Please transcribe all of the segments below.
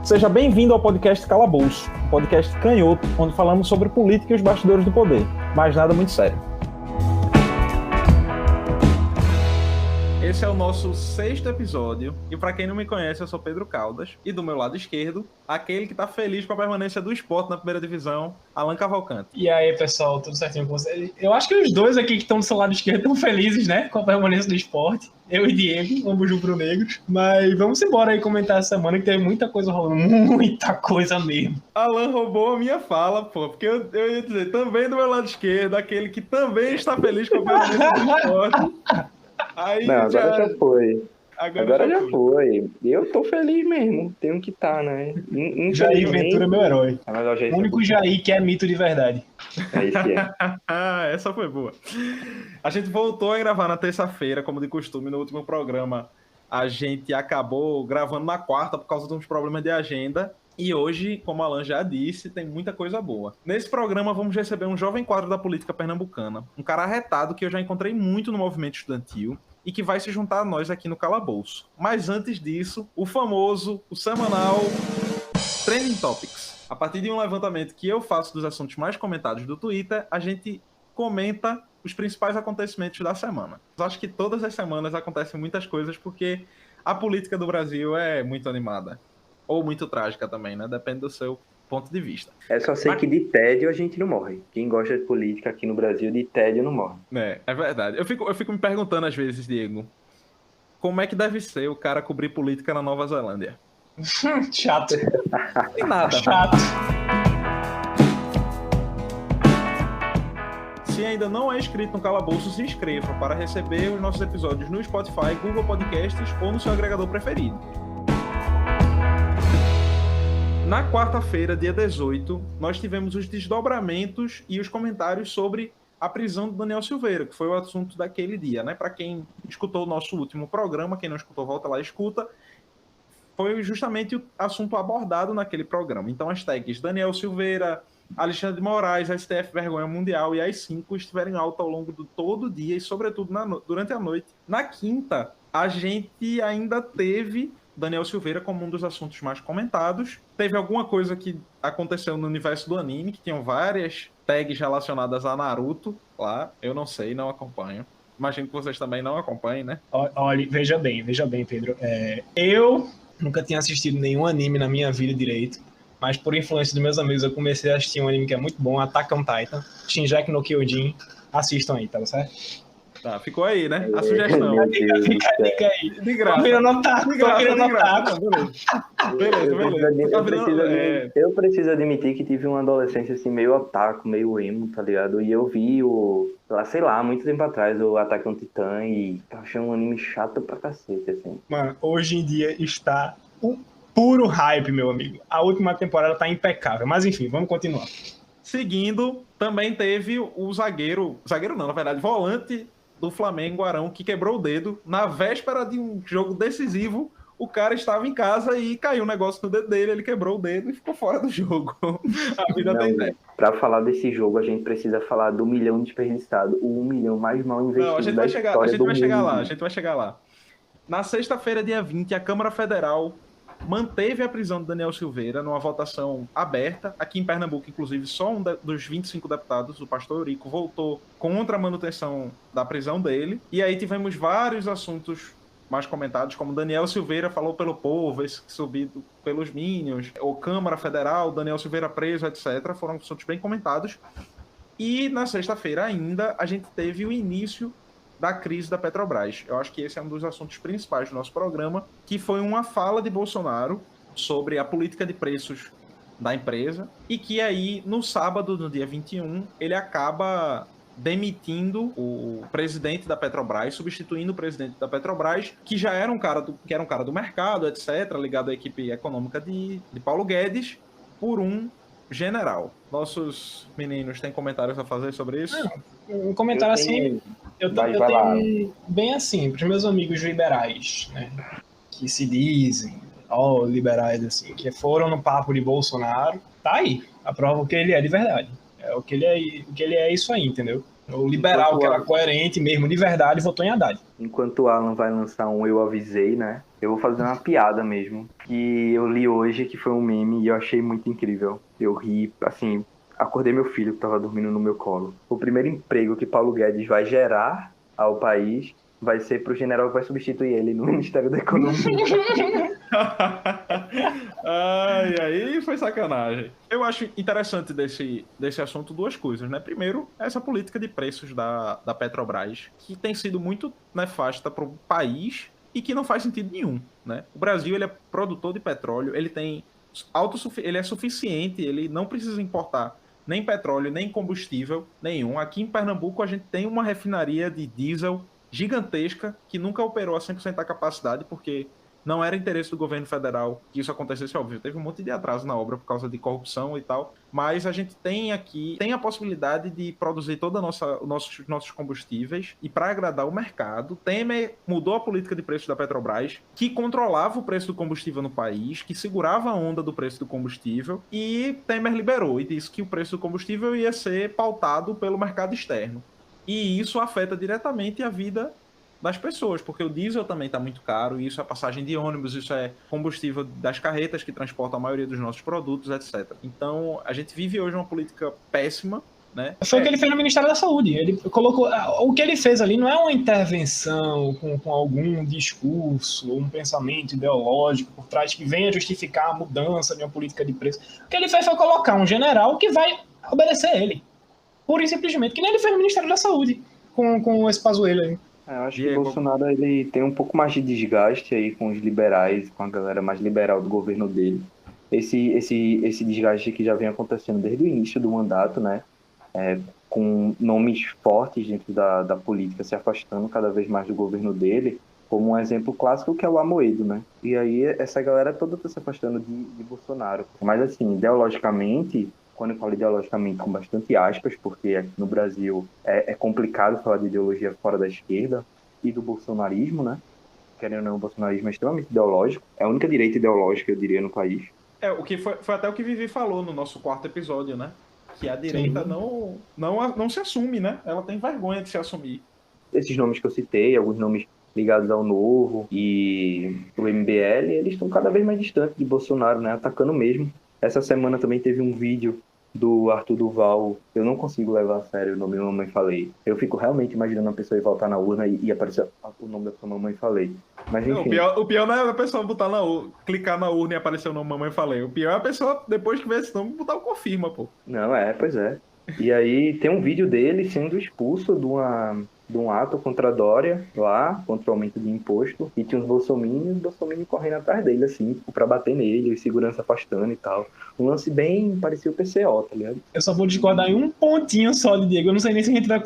Seja bem-vindo ao podcast Calabouço, um podcast canhoto, onde falamos sobre política e os bastidores do poder, mas nada muito sério. Esse é o nosso 6º episódio, e para quem não me conhece, eu sou Pedro Caldas, e do meu lado esquerdo, aquele que tá feliz com a permanência do Sport na primeira divisão, Alan Cavalcante. E aí, pessoal, tudo certinho com vocês? Eu acho que os dois aqui que estão do seu lado esquerdo estão felizes, né, com a permanência do Sport. Eu e Diego, ambos rubro-negros. Mas vamos embora aí comentar essa semana que teve muita coisa rolando, muita coisa mesmo. Alan roubou a minha fala, pô, porque eu ia dizer, também do meu lado esquerdo, aquele que também está feliz com a permanência do Sport. Aí não, agora já foi. Agora já foi. Eu tô feliz mesmo. Tenho que estar, né? Jair Ventura é meu herói. O único Jair que é mito de verdade. É isso é. Essa foi boa. A gente voltou a gravar na terça-feira, como de costume, no último programa. A gente acabou gravando na quarta por causa de uns problemas de agenda. E hoje, como a Alan já disse, tem muita coisa boa. Nesse programa vamos receber um jovem quadro da política pernambucana, um cara arretado que eu já encontrei muito no movimento estudantil e que vai se juntar a nós aqui no Calabouço. Mas antes disso, o famoso, o semanal Trending Topics. A partir de um levantamento que eu faço dos assuntos mais comentados do Twitter, a gente comenta os principais acontecimentos da semana. Eu acho que todas as semanas acontecem muitas coisas porque a política do Brasil é muito animada. Ou muito trágica também, né? Depende do seu ponto de vista. É só sei que de tédio a gente não morre. Quem gosta de política aqui no Brasil, de tédio não morre. É verdade. Eu fico me perguntando às vezes, Diego, como é que deve ser o cara cobrir política na Nova Zelândia? Chato. Tem nada. Chato. Se ainda não é inscrito no Calabouço, se inscreva para receber os nossos episódios no Spotify, Google Podcasts ou no seu agregador preferido. Na quarta-feira, dia 18, nós tivemos os desdobramentos e os comentários sobre a prisão do Daniel Silveira, que foi o assunto daquele dia, né? Para quem escutou o nosso último programa, quem não escutou, volta lá e escuta. Foi justamente o assunto abordado naquele programa. Então, as tags Daniel Silveira, Alexandre de Moraes, STF Vergonha Mundial e as 5 estiveram em alta ao longo de todo o dia e, sobretudo, durante a noite. Na quinta, a gente ainda teve Daniel Silveira como um dos assuntos mais comentados. Teve alguma coisa que aconteceu no universo do anime, que tinham várias tags relacionadas a Naruto lá. Eu não sei, não acompanho. Imagino que vocês também não acompanhem, né? Olha, veja bem, Pedro. Eu nunca tinha assistido nenhum anime na minha vida direito, mas por influência dos meus amigos eu comecei a assistir um anime que é muito bom, Attack on Titan, Shingeki no Kyojin. Assistam aí, tá certo? Tá, ficou aí, né? A sugestão. Fica aí. De graça. Tô virando otaku. Beleza. Eu preciso admitir que tive uma adolescência assim, meio otaku, meio emo, tá ligado? E eu vi sei lá, muito tempo atrás, o Attack on Titan e achei um anime chato pra cacete, assim. Mano, hoje em dia está um puro hype, meu amigo. A última temporada tá impecável. Mas enfim, vamos continuar. Seguindo, também teve o zagueiro não, na verdade, volante do Flamengo, Arão, que quebrou o dedo na véspera de um jogo decisivo. O cara estava em casa e caiu um negócio no dedo dele, ele quebrou o dedo e ficou fora do jogo. A vida tem tempo. Pra falar desse jogo, a gente precisa falar do 1 milhão desperdiçado, o 1 milhão mais mal investido. Não, a gente vai chegar lá. Na sexta-feira, dia 20, a Câmara Federal manteve a prisão de Daniel Silveira numa votação aberta. Aqui em Pernambuco, inclusive, só um dos 25 deputados, o pastor Eurico, votou contra a manutenção da prisão dele. E aí tivemos vários assuntos mais comentados, como Daniel Silveira falou pelo povo, esse subido pelos Minions, ou Câmara Federal, Daniel Silveira preso, etc. Foram assuntos bem comentados. E na sexta-feira ainda, a gente teve o início da crise da Petrobras. Eu acho que esse é um dos assuntos principais do nosso programa, que foi uma fala de Bolsonaro sobre a política de preços da empresa, e que aí, no sábado, no dia 21, ele acaba demitindo o presidente da Petrobras, substituindo o presidente da Petrobras, que já era um cara do mercado, etc., ligado à equipe econômica de Paulo Guedes, por um general. Nossos meninos têm comentários a fazer sobre isso? Um comentário assim, eu tenho bem assim, para os meus amigos liberais, né, que se dizem, liberais assim, que foram no papo de Bolsonaro, tá aí, a prova que ele é de verdade. O que ele é isso aí, entendeu? O liberal, Enquanto que era Alan- coerente mesmo, de verdade, votou em Haddad. Enquanto o Alan vai lançar um Eu Avisei, né? Eu vou fazer uma piada mesmo. Que eu li hoje, que foi um meme, e eu achei muito incrível. Eu ri, assim, acordei meu filho que tava dormindo no meu colo. O primeiro emprego que Paulo Guedes vai gerar ao país vai ser pro general que vai substituir ele no Ministério da Economia. Ai, aí foi sacanagem. Eu acho interessante desse assunto duas coisas, né? Primeiro, essa política de preços da Petrobras, que tem sido muito nefasta para o país e que não faz sentido nenhum, né? O Brasil, ele é produtor de petróleo, ele é suficiente, ele não precisa importar nem petróleo, nem combustível nenhum. Aqui em Pernambuco, a gente tem uma refinaria de diesel gigantesca que nunca operou a 100% da capacidade, porque não era interesse do governo federal que isso acontecesse, óbvio. Teve um monte de atraso na obra por causa de corrupção e tal, mas a gente tem aqui, tem a possibilidade de produzir todos os nossos combustíveis e para agradar o mercado. Temer mudou a política de preço da Petrobras, que controlava o preço do combustível no país, que segurava a onda do preço do combustível, e Temer liberou e disse que o preço do combustível ia ser pautado pelo mercado externo. E isso afeta diretamente a vida das pessoas, porque o diesel também está muito caro, e isso é passagem de ônibus, isso é combustível das carretas que transportam a maioria dos nossos produtos, etc. Então, a gente vive hoje uma política péssima, né? Foi o que ele fez no Ministério da Saúde. Ele colocou. O que ele fez ali não é uma intervenção com algum discurso ou um pensamento ideológico por trás que venha justificar a mudança de uma política de preço. O que ele fez foi colocar um general que vai obedecer a ele. Pura e simplesmente, que nem ele fez no Ministério da Saúde, com esse Pazuello aí. Eu acho que o Bolsonaro ele tem um pouco mais de desgaste aí com os liberais, com a galera mais liberal do governo dele. Esse desgaste que já vem acontecendo desde o início do mandato, né? Com nomes fortes dentro da política se afastando cada vez mais do governo dele, como um exemplo clássico que é o Amoedo, né? E aí essa galera toda está se afastando de Bolsonaro. Mas assim, ideologicamente, quando eu falo ideologicamente com bastante aspas, porque aqui no Brasil é complicado falar de ideologia fora da esquerda e do bolsonarismo, né? Querendo ou não, o bolsonarismo é extremamente ideológico. É a única direita ideológica, eu diria, no país. O que foi até o que Vivi falou no nosso quarto episódio, né? Que a direita não se assume, né? Ela tem vergonha de se assumir. Esses nomes que eu citei, alguns nomes ligados ao Novo e o MBL, eles estão cada vez mais distantes de Bolsonaro, né? Atacando mesmo. Essa semana também teve um vídeo do Arthur Duval. Eu não consigo levar a sério o nome da Mamãe Falei. Eu fico realmente imaginando a pessoa ir voltar na urna e aparecer o nome da sua Mamãe Falei. Mas enfim. O pior não é a pessoa botar clicar na urna e aparecer o nome Mamãe Falei. O pior é a pessoa, depois que vê esse nome, botar o confirma, pô. Não, pois é. E aí tem um vídeo dele sendo expulso de um ato contra a Dória lá, contra o aumento de imposto, e tinha uns bolsominions correndo atrás dele, assim, tipo, pra bater nele, e segurança afastando e tal. Um lance bem parecia o PCO, tá ligado? Eu só vou discordar em um pontinho só de Diego. Eu não sei nem se a gente vai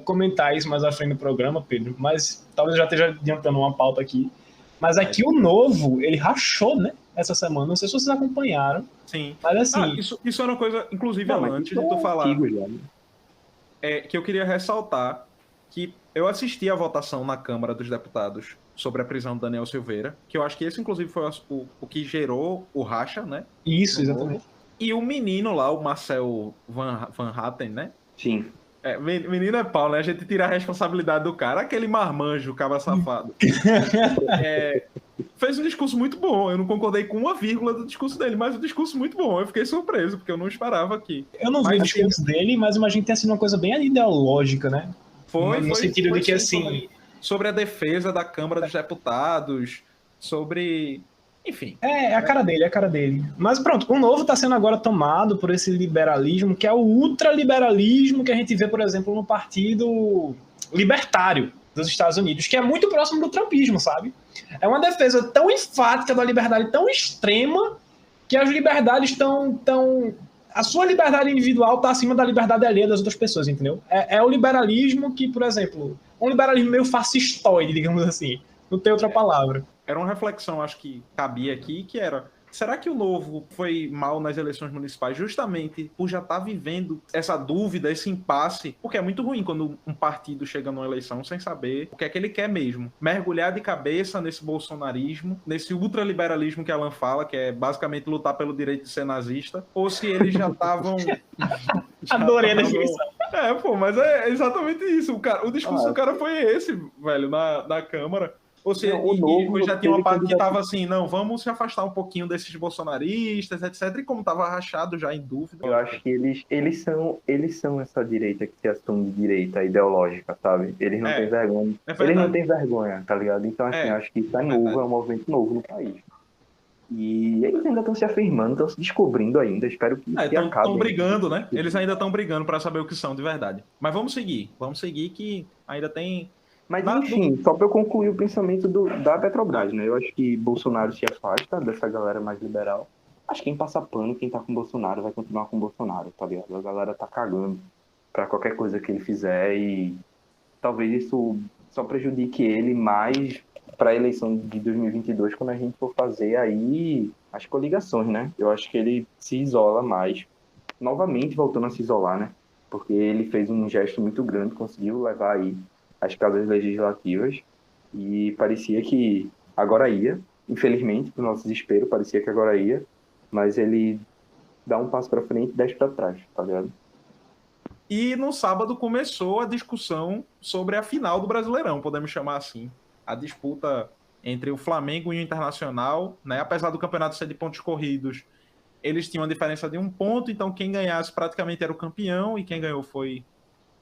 comentar isso mais à frente do programa, Pedro, mas talvez eu já esteja adiantando uma pauta aqui. Mas aqui o Novo, ele rachou, né, essa semana. Não sei se vocês acompanharam. Sim. Mas assim... Isso é uma coisa, inclusive, antes de tu falar, que eu queria ressaltar que eu assisti a votação na Câmara dos Deputados sobre a prisão do Daniel Silveira, que eu acho que esse, inclusive, foi o que gerou o racha, né? Isso, exatamente. E o menino lá, o Marcel Van Hatten, né? Sim. Menino é pau, né? A gente tira a responsabilidade do cara, aquele marmanjo, cabra safado. Fez um discurso muito bom. Eu não concordei com uma vírgula do discurso dele, mas um discurso muito bom. Eu fiquei surpreso, porque eu não esperava aqui. Eu não vi o discurso dele, mas imagino que tenha sido uma coisa bem ideológica, né? No sentido de que, assim... Sobre a defesa da Câmara dos Deputados, sobre... Enfim. É a cara dele. Mas pronto, o Novo está sendo agora tomado por esse liberalismo, que é o ultraliberalismo que a gente vê, por exemplo, no Partido Libertário dos Estados Unidos, que é muito próximo do trumpismo, sabe? É uma defesa tão enfática da liberdade, tão extrema, que as liberdades estão... A sua liberdade individual está acima da liberdade alheia das outras pessoas, entendeu? É o liberalismo que, por exemplo, um liberalismo meio fascistoide, digamos assim. Não tem outra palavra. Era uma reflexão, acho que cabia aqui, que era... Será que o Novo foi mal nas eleições municipais justamente por já estar vivendo essa dúvida, esse impasse? Porque é muito ruim quando um partido chega numa eleição sem saber o que é que ele quer mesmo. Mergulhar de cabeça nesse bolsonarismo, nesse ultraliberalismo que Alan fala, que é basicamente lutar pelo direito de ser nazista, ou se eles já estavam... Adorei a definição. Pô, mas é exatamente isso. O discurso do cara foi esse, velho, na Câmara. Ou seja, Não, o Novo já tinha uma teve parte que candidato. tava assim, não, vamos se afastar um pouquinho desses bolsonaristas, etc. E como tava rachado já em dúvida. Eu acho que eles são essa direita que se assume de direita ideológica, sabe? Eles não É, têm vergonha. é Eles não verdade. têm vergonha, tá ligado? Então, assim, É, eu acho que isso é verdade. novo, é um movimento novo no país. E eles ainda estão se afirmando, estão se descobrindo ainda. Espero que Estão acabem. brigando, né? Eles ainda estão brigando para saber o que são de verdade. Mas vamos seguir que ainda tem. Mas, enfim, só para eu concluir o pensamento da Petrobras, né? Eu acho que Bolsonaro se afasta dessa galera mais liberal. Acho que quem passa pano, quem tá com Bolsonaro, vai continuar com Bolsonaro, tá ligado? A galera tá cagando pra qualquer coisa que ele fizer e talvez isso só prejudique ele mais para a eleição de 2022, quando a gente for fazer aí as coligações, né? Eu acho que ele se isola mais, novamente voltando a se isolar, né? Porque ele fez um gesto muito grande, conseguiu levar aí as casas legislativas e parecia que agora ia, infelizmente, para o nosso desespero, parecia que agora ia, mas ele dá um passo para frente e 10 para trás, tá ligado? E no sábado começou a discussão sobre a final do Brasileirão, podemos chamar assim. A disputa entre o Flamengo e o Internacional, né? Apesar do campeonato ser de pontos corridos, eles tinham uma diferença de 1 ponto, então quem ganhasse praticamente era o campeão, e quem ganhou foi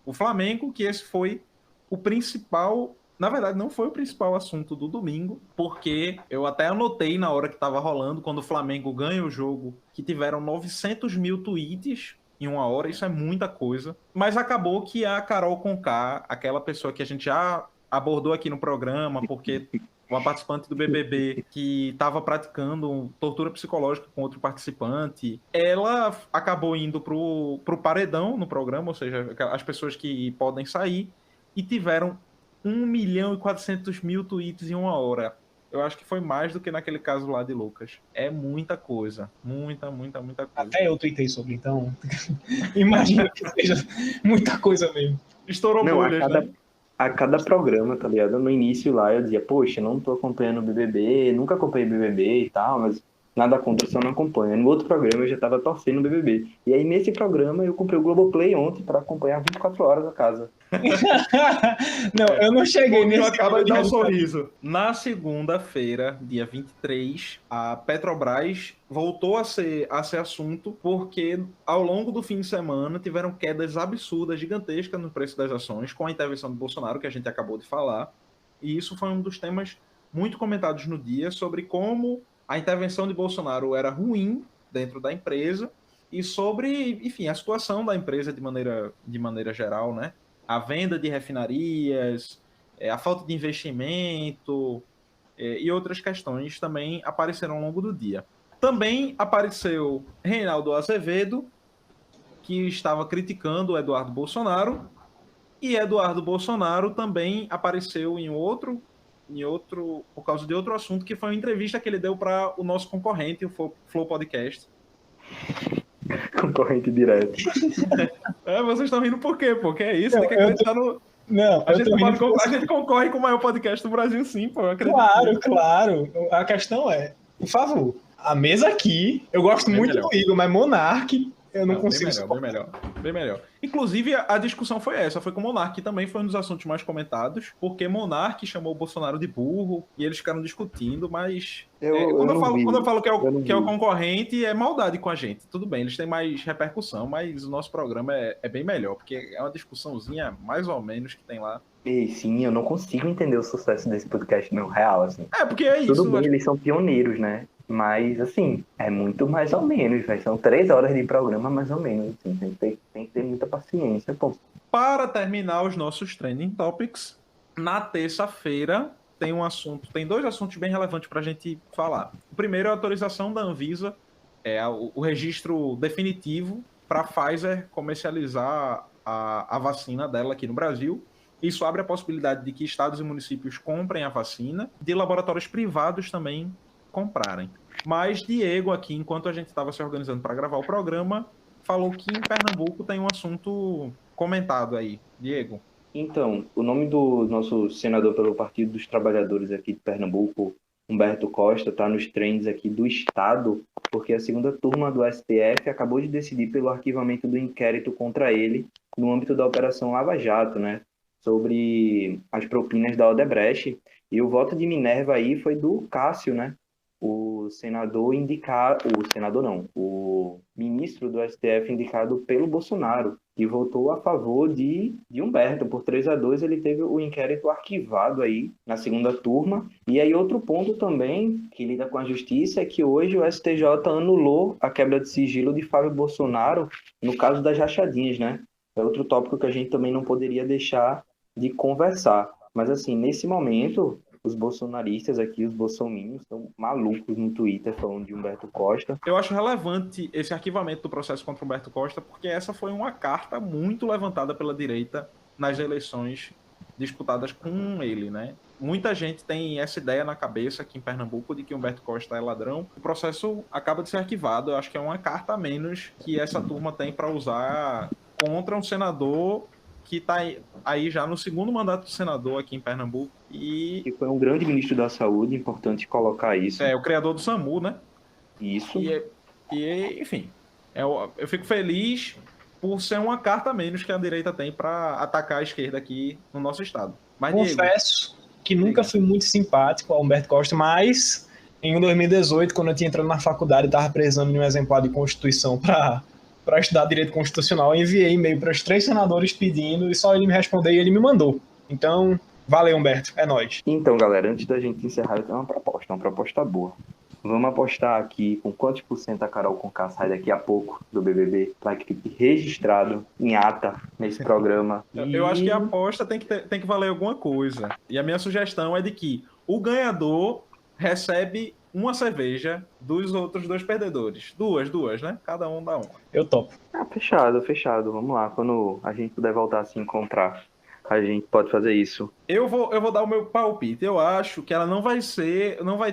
o Flamengo, que esse foi o principal. Na verdade, não foi o principal assunto do domingo, porque eu até anotei na hora que estava rolando, quando o Flamengo ganha o jogo, que tiveram 900 mil tweets em 1 hora, isso é muita coisa. Mas acabou que a Carol Conká, aquela pessoa que a gente já abordou aqui no programa, porque uma participante do BBB que estava praticando tortura psicológica com outro participante, ela acabou indo pro paredão no programa, ou seja, as pessoas que podem sair, e tiveram 1.400.000 tweets em 1 hora. Eu acho que foi mais do que naquele caso lá de Lucas. É muita coisa. Muita coisa. Até eu tuitei sobre, então. Imagino que seja muita coisa mesmo. Estourou Não, bolhas, né? a cada programa, tá ligado? No início lá eu dizia, poxa, não tô acompanhando o BBB, nunca acompanhei BBB e tal, mas nada contra, só não acompanho. No outro programa eu já tava torcendo o BBB. E aí nesse programa eu comprei o Globoplay ontem pra acompanhar 24 horas a casa. Não, eu não cheguei Pouquinho nesse acaba de dar um nível. sorriso. Na segunda-feira, dia 23, a Petrobras voltou a ser assunto porque ao longo do fim de semana tiveram quedas absurdas, gigantescas no preço das ações com a intervenção do Bolsonaro, que a gente acabou de falar. E isso foi um dos temas muito comentados no dia, sobre como a intervenção de Bolsonaro era ruim dentro da empresa e sobre, enfim, a situação da empresa de maneira geral, né? A venda de refinarias, a falta de investimento e outras questões também apareceram ao longo do dia. Também apareceu Reinaldo Azevedo, que estava criticando o Eduardo Bolsonaro, e Eduardo Bolsonaro também apareceu por causa de outro assunto, que foi uma entrevista que ele deu para o nosso concorrente, o Flow Podcast. Concorrente direto. Vocês estão rindo por quê? Porque é isso, Não, tem que acreditar no... Não, A gente concorre com o maior podcast do Brasil, sim, pô. Claro. A questão é, por favor, a mesa aqui, eu gosto muito melhor. do Igor, mas Monark, eu não consigo. Bem melhor. Inclusive, a discussão foi essa, foi com o Monark, que também foi um dos assuntos mais comentados, porque Monark chamou o Bolsonaro de burro, e eles ficaram discutindo, mas... Quando eu falo que é o concorrente, é maldade com a gente. Tudo bem, eles têm mais repercussão, mas o nosso programa é bem melhor, porque é uma discussãozinha, mais ou menos, que tem lá. E sim, eu não consigo entender o sucesso desse podcast, não, real, assim. Porque é isso. Tudo bem, eles são pioneiros, né? Mas, assim, é muito mais ou menos, né? São 3 horas de programa, mais ou menos. Assim, tem que ter muita paciência, pô. Para terminar os nossos trending topics, na terça-feira tem 2 assuntos bem relevantes para a gente falar. O primeiro é a autorização da Anvisa, o registro definitivo para a Pfizer comercializar a vacina dela aqui no Brasil. Isso abre a possibilidade de que estados e municípios comprem a vacina, de laboratórios privados também comprarem. Mas Diego aqui, enquanto a gente estava se organizando para gravar o programa, falou que em Pernambuco tem um assunto comentado aí. Diego. Então, o nome do nosso senador pelo Partido dos Trabalhadores aqui de Pernambuco, Humberto Costa, está nos trends aqui do Estado, porque a segunda turma do STF acabou de decidir pelo arquivamento do inquérito contra ele no âmbito da Operação Lava Jato, né? Sobre as propinas da Odebrecht. E o voto de Minerva aí foi do Cássio, né? O senador indicado, o senador não, o ministro do STF indicado pelo Bolsonaro, que votou a favor de Humberto. Por 3-2, ele teve o inquérito arquivado aí na segunda turma. E aí outro ponto também que lida com a justiça é que hoje o STJ anulou a quebra de sigilo de Fábio Bolsonaro no caso das rachadinhas, né? É outro tópico que a gente também não poderia deixar de conversar. Mas assim, nesse momento, os bolsonaristas aqui, os bolsominions, estão malucos no Twitter falando de Humberto Costa. Eu acho relevante esse arquivamento do processo contra Humberto Costa, porque essa foi uma carta muito levantada pela direita nas eleições disputadas com ele, né? Muita gente tem essa ideia na cabeça aqui em Pernambuco de que Humberto Costa é ladrão. O processo acaba de ser arquivado. Eu acho que é uma carta a menos que essa turma tem para usar contra um senador que está aí já no segundo mandato do senador aqui em Pernambuco. E foi um grande ministro da Saúde, importante colocar isso. É, o criador do SAMU, né? Isso. Enfim, eu fico feliz por ser uma carta a menos que a direita tem para atacar a esquerda aqui no nosso estado. Mas, confesso que nunca fui muito simpático ao Humberto Costa, mas em 2018, quando eu tinha entrado na faculdade e estava precisando de um exemplar de Constituição para estudar Direito Constitucional, eu enviei e-mail para os 3 senadores pedindo e só ele me respondeu e ele me mandou. Então, valeu, Humberto, é nóis. Então, galera, antes da gente encerrar, eu tenho uma proposta boa. Vamos apostar aqui com quantos por cento a Carol Conká sai daqui a pouco do BBB, para que fique registrado em ata nesse programa. Eu acho que a aposta tem que valer alguma coisa. E a minha sugestão é de que o ganhador recebe uma cerveja dos outros 2 perdedores. Duas, né? Cada um dá uma. Eu topo. Fechado. Vamos lá. Quando a gente puder voltar a se encontrar, a gente pode fazer isso. Eu vou dar o meu palpite. Eu acho que ela não vai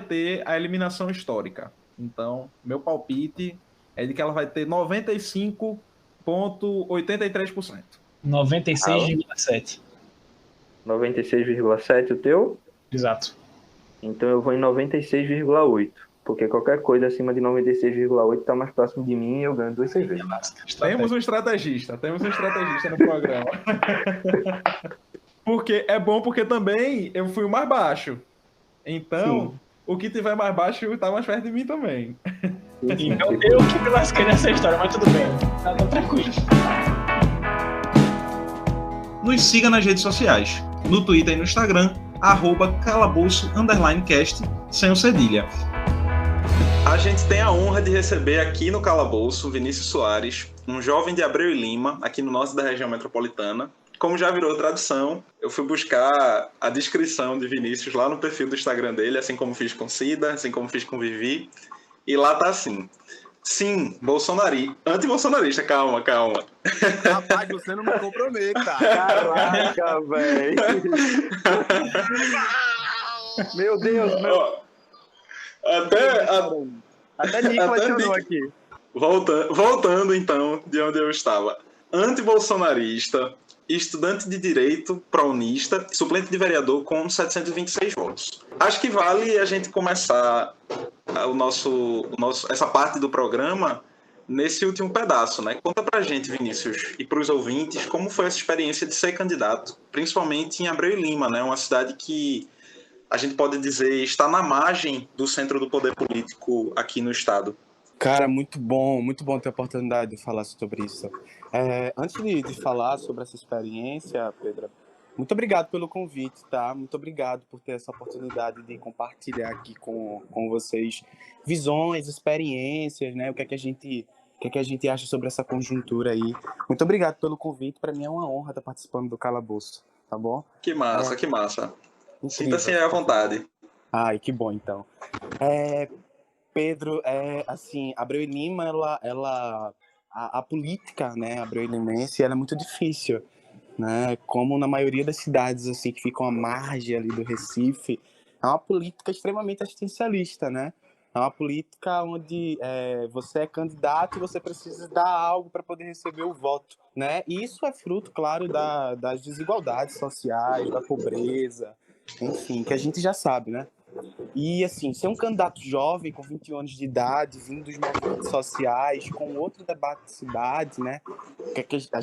ter a eliminação histórica. Então, meu palpite é de que ela vai ter 95,83%. 96,7%. 96,7% o teu? Exato. Então eu vou em 96,8%. Porque qualquer coisa acima de 96,8% está mais próximo de mim e eu ganho 2 cervejas. Temos um estrategista no programa. Porque é bom porque também eu fui o mais baixo. Então, sim, o que tiver mais baixo está mais perto de mim também. Então eu que me lasquei nessa história, mas tudo bem. Tá tranquilo. Nos siga nas redes sociais. No Twitter e no Instagram, @calabouço_cast, sem o cedilha. A gente tem a honra de receber aqui no Calabouço Vinícius Soares, um jovem de Abreu e Lima, aqui no norte da região metropolitana. Como já virou tradição, eu fui buscar a descrição de Vinícius lá no perfil do Instagram dele, assim como fiz com Cida, assim como fiz com Vivi, e lá tá assim: sim, anti-bolsonarista, calma. Rapaz, você não me comprometa. Caraca, velho. Meu Deus, meu. Até Nicolas chorou aqui. Voltando, então, de onde eu estava. Anti-bolsonarista, estudante de direito, prounista, suplente de vereador com 726 votos. Acho que vale a gente começar essa parte do programa nesse último pedaço, né? Conta pra gente, Vinícius, e pros ouvintes, como foi essa experiência de ser candidato, principalmente em Abreu e Lima, né? Uma cidade que a gente pode dizer está na margem do centro do poder político aqui no estado. Cara, muito bom ter a oportunidade de falar sobre isso. Antes de falar sobre essa experiência, Pedro, muito obrigado pelo convite, tá? Muito obrigado por ter essa oportunidade de compartilhar aqui com vocês visões, experiências, né? O que é que a gente acha sobre essa conjuntura aí. Muito obrigado pelo convite. Para mim é uma honra estar participando do Calabouço, tá bom? Que massa. Sinta-se à vontade. Ai, que bom, então. Pedro, assim, Abreu e Lima, a política, né, abreu-limense, ela é muito difícil, né? Como na maioria das cidades, assim, que ficam à margem ali do Recife, é uma política extremamente assistencialista, né? É uma política onde você é candidato e você precisa dar algo para poder receber o voto, né? E isso é fruto, claro, das desigualdades sociais, da pobreza, enfim, que a gente já sabe, né? E, assim, ser um candidato jovem, com 21 anos de idade, vindo dos movimentos sociais, com outro debate de cidade, né? Que a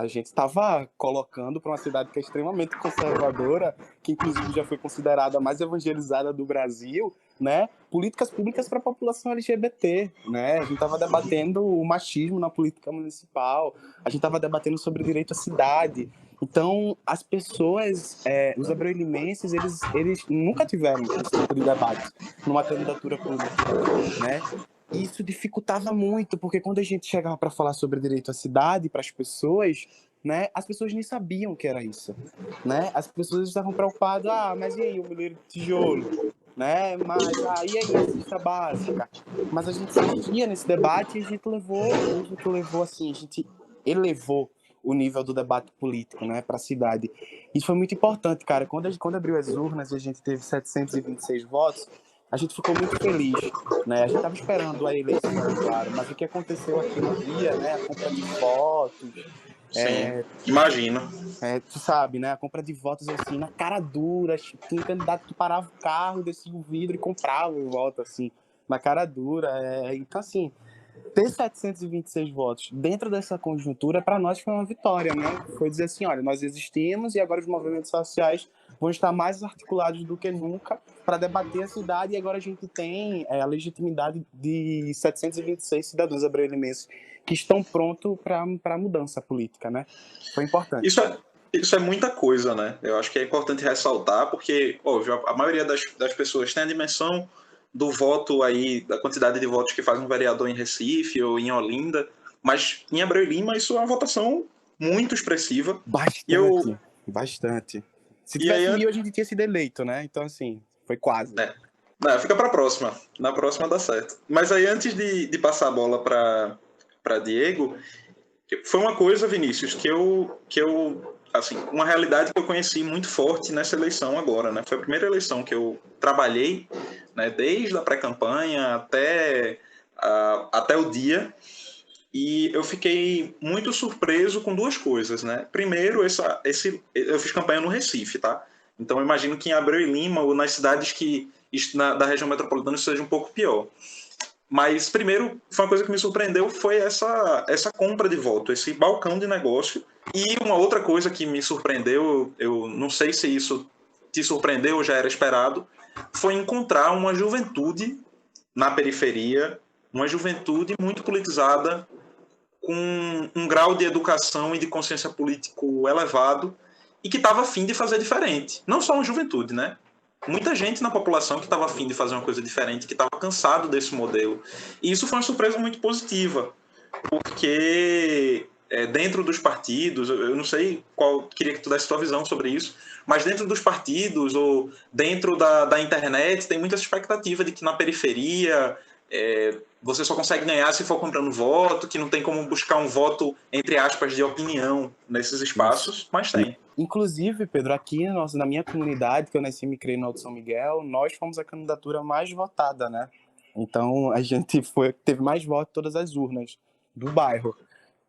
gente estava colocando para uma cidade que é extremamente conservadora, que inclusive já foi considerada a mais evangelizada do Brasil, né? Políticas públicas para a população LGBT, né? A gente estava debatendo o machismo na política municipal, a gente estava debatendo sobre o direito à cidade. Então, as pessoas, os abreu-limenses, eles nunca tiveram esse tipo de debate numa candidatura pública, né? E isso dificultava muito, porque quando a gente chegava para falar sobre direito à cidade para as pessoas, né, as pessoas nem sabiam o que era isso, né? As pessoas estavam preocupadas, mas e aí o milheiro de tijolo, né? Mas e aí a cesta básica? Mas a gente insistia nesse debate e a gente levou assim, a gente elevou o nível do debate político, né, para a cidade. Isso foi muito importante, cara. Quando abriu as urnas e a gente teve 726 votos, a gente ficou muito feliz, né? A gente estava esperando a eleição, claro, mas o que aconteceu aquele dia, né, a compra de votos, Sim, imagino. tu sabe, né, a compra de votos assim na cara dura, tinha um candidato que parava o carro, descia o vidro e comprava o voto assim na cara dura. Então assim, ter 726 votos dentro dessa conjuntura, para nós foi uma vitória, né? Foi dizer assim, olha, nós existimos e agora os movimentos sociais vão estar mais articulados do que nunca para debater a cidade, e agora a gente tem a legitimidade de 726 cidadãos abreu-limenses que estão prontos para a mudança política, né? Foi importante. Isso é muita coisa, né? Eu acho que é importante ressaltar, porque, óbvio, a maioria das pessoas tem a dimensão do voto aí, da quantidade de votos que faz um vereador em Recife ou em Olinda, mas em Abreu e Lima isso é uma votação muito expressiva. Bastante. Se tivesse mil, a gente tinha sido eleito, né? Então, assim, foi quase. Fica para a próxima. Na próxima dá certo. Mas aí, antes de passar a bola para Diego, foi uma coisa, Vinícius, que eu assim, uma realidade que eu conheci muito forte nessa eleição agora, né? Foi a primeira eleição que eu trabalhei, né, desde a pré-campanha até o dia, e eu fiquei muito surpreso com duas coisas, né? Primeiro, eu fiz campanha no Recife, tá? Então eu imagino que em Abreu e Lima ou nas cidades da região metropolitana isso seja um pouco pior. Mas, primeiro, foi uma coisa que me surpreendeu, foi essa compra de voto, esse balcão de negócio. E uma outra coisa que me surpreendeu, eu não sei se isso te surpreendeu ou já era esperado, foi encontrar uma juventude na periferia, uma juventude muito politizada, com um grau de educação e de consciência político elevado, e que estava afim de fazer diferente. Não só uma juventude, né? Muita gente na população que estava afim de fazer uma coisa diferente, que estava cansado desse modelo. E isso foi uma surpresa muito positiva, porque dentro dos partidos, eu não sei queria que tu desse tua visão sobre isso, mas dentro dos partidos ou dentro da internet tem muita expectativa de que na periferia você só consegue ganhar se for comprando voto, que não tem como buscar um voto, entre aspas, de opinião nesses espaços, mas tem. Inclusive, Pedro, aqui na minha comunidade, que eu nasci e me criei no Alto São Miguel, nós fomos a candidatura mais votada, né? Então, a gente teve mais votos em todas as urnas do bairro,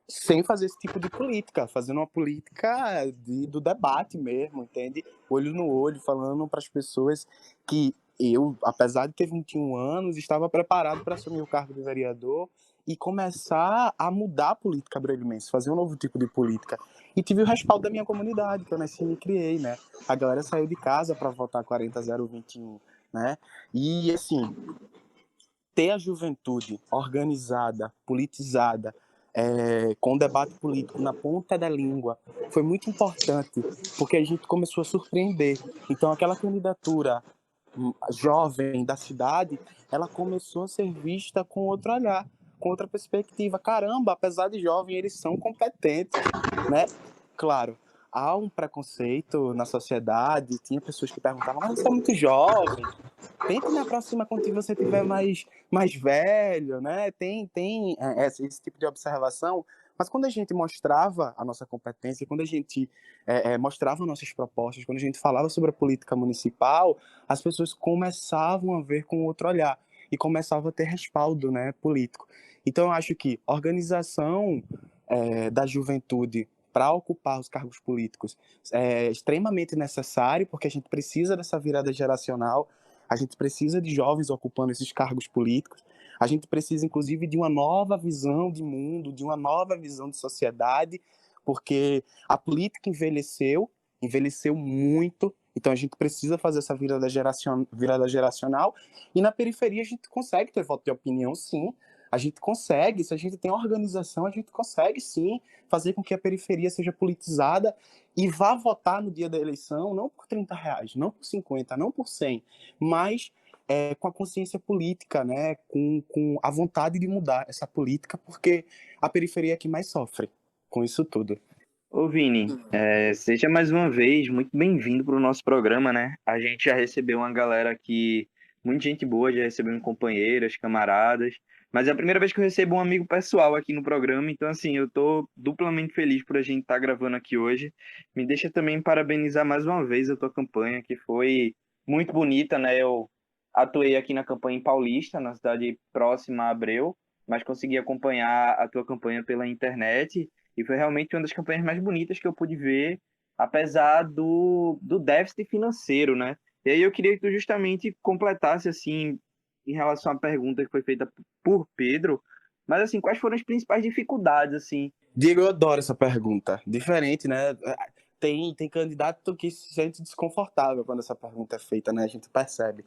sem fazer esse tipo de política, fazendo uma política do debate mesmo, entende? Olho no olho, falando para as pessoas que eu, apesar de ter 21 anos, estava preparado para assumir o cargo de vereador e começar a mudar a política abreu-limense, fazer um novo tipo de política. E tive o respaldo da minha comunidade, que eu nasci e me criei, né? A galera saiu de casa para votar 40-021, né? E, assim, ter a juventude organizada, politizada, com debate político na ponta da língua, foi muito importante, porque a gente começou a surpreender. Então, aquela candidatura jovem da cidade, ela começou a ser vista com outro olhar, com outra perspectiva. Caramba, apesar de jovem, eles são competentes, né? Claro, há um preconceito na sociedade, tinha pessoas que perguntavam, mas você é muito jovem, tente na próxima quando você tiver mais velho, né? Tem esse tipo de observação, mas quando a gente mostrava a nossa competência, quando a gente mostrava nossas propostas, quando a gente falava sobre a política municipal, as pessoas começavam a ver com outro olhar e começavam a ter respaldo, né, político. Então, eu acho que a organização da juventude para ocupar os cargos políticos é extremamente necessário, porque a gente precisa dessa virada geracional. A gente precisa de jovens ocupando esses cargos políticos. A gente precisa, inclusive, de uma nova visão de mundo, de uma nova visão de sociedade, porque a política envelheceu muito, então a gente precisa fazer essa virada geracional, e na periferia a gente consegue ter voto de opinião, sim. A gente consegue, se a gente tem organização, a gente consegue, sim, fazer com que a periferia seja politizada e vá votar no dia da eleição, não por R$30, não por 50, não por 100, mas com a consciência política, né? Com a vontade de mudar essa política, porque a periferia é que mais sofre com isso tudo. Ô Vini, seja mais uma vez muito bem-vindo para o nosso programa, né? A gente já recebeu uma galera aqui, muita gente boa, já recebeu companheiras, camaradas, mas é a primeira vez que eu recebo um amigo pessoal aqui no programa, então assim, eu tô duplamente feliz por a gente estar gravando aqui hoje. Me deixa também parabenizar mais uma vez a tua campanha, que foi muito bonita, né? Eu atuei aqui na campanha em Paulista, na cidade próxima a Abreu, mas consegui acompanhar a tua campanha pela internet, e foi realmente uma das campanhas mais bonitas que eu pude ver, apesar do déficit financeiro, né? E aí eu queria que tu justamente completasse, assim, em relação à pergunta que foi feita por Pedro, mas, assim, quais foram as principais dificuldades, assim? Diego, eu adoro essa pergunta. Diferente, né? Tem candidato que se sente desconfortável quando essa pergunta é feita, né? A gente percebe.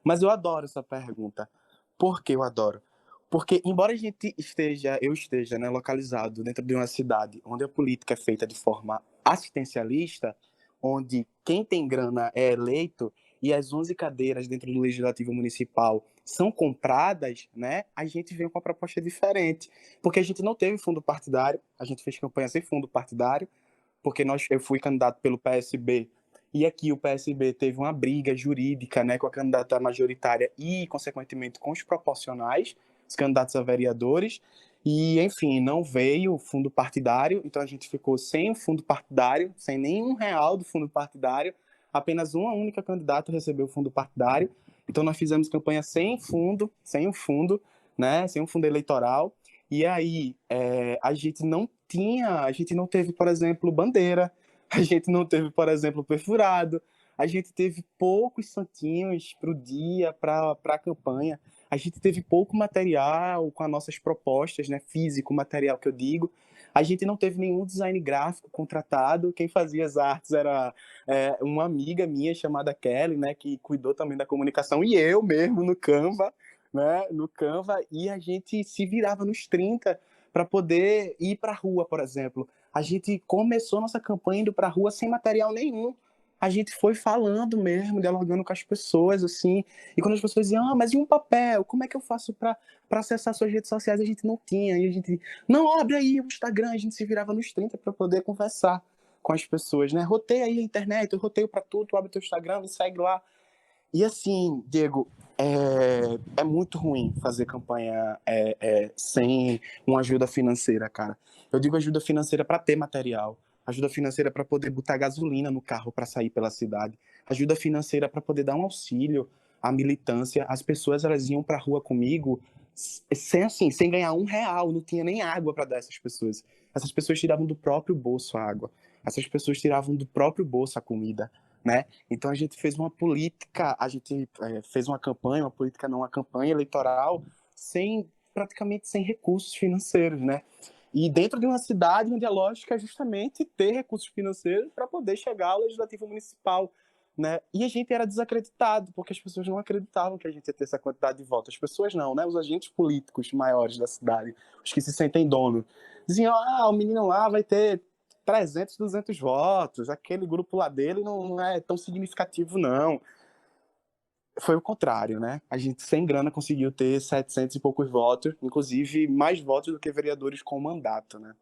Mas eu adoro essa pergunta. Por que eu adoro? Porque, embora eu esteja, né, localizado dentro de uma cidade onde a política é feita de forma assistencialista, onde quem tem grana é eleito e as 11 cadeiras dentro do Legislativo Municipal são compradas, né, a gente vem com uma proposta diferente. Porque a gente não teve fundo partidário, a gente fez campanha sem fundo partidário, porque eu fui candidato pelo PSB, e aqui o PSB teve uma briga jurídica, né, com a candidata majoritária e, consequentemente, com os proporcionais, os candidatos a vereadores, e, enfim, não veio o fundo partidário, então a gente ficou sem o fundo partidário, sem nenhum real do fundo partidário, apenas uma única candidata recebeu o fundo partidário, então nós fizemos campanha sem o fundo, né, sem um fundo eleitoral, e aí a gente não teve, por exemplo, bandeira, a gente não teve, por exemplo, perfurado, a gente teve poucos santinhos para o dia, para a campanha, a gente teve pouco material com as nossas propostas, né, físico, material que eu digo, a gente não teve nenhum design gráfico contratado, quem fazia as artes era uma amiga minha chamada Kelly, né, que cuidou também da comunicação, e eu mesmo no Canva, né, e a gente se virava nos 30 para poder ir para a rua, por exemplo. A gente começou nossa campanha indo para a rua sem material nenhum. A gente foi falando mesmo, dialogando com as pessoas, assim. E quando as pessoas diziam, mas e um papel? Como é que eu faço para acessar suas redes sociais? A gente não tinha. E a gente, não, abre aí o Instagram. A gente se virava nos 30 para poder conversar com as pessoas, né? Roteia aí a internet, eu roteio para tudo, tu abre teu Instagram, me segue lá. E assim, Diego, é muito ruim fazer campanha sem uma ajuda financeira, cara. Eu digo ajuda financeira para ter material, ajuda financeira para poder botar gasolina no carro para sair pela cidade, ajuda financeira para poder dar um auxílio à militância. As pessoas, elas iam para a rua comigo sem ganhar R$1, não tinha nem água para dar a essas pessoas. Essas pessoas tiravam do próprio bolso a água, essas pessoas tiravam do próprio bolso a comida, né? Então a gente fez uma política, a gente fez uma campanha eleitoral praticamente sem recursos financeiros, né? E dentro de uma cidade onde a lógica é justamente ter recursos financeiros para poder chegar ao Legislativo Municipal, né? E a gente era desacreditado, porque as pessoas não acreditavam que a gente ia ter essa quantidade de votos. As pessoas não, né? Os agentes políticos maiores da cidade, os que se sentem donos, diziam, o menino lá vai ter 300, 200 votos, aquele grupo lá dele não é tão significativo, não. Foi o contrário, né? A gente, sem grana, conseguiu ter 700 e poucos votos, inclusive mais votos do que vereadores com mandato, né?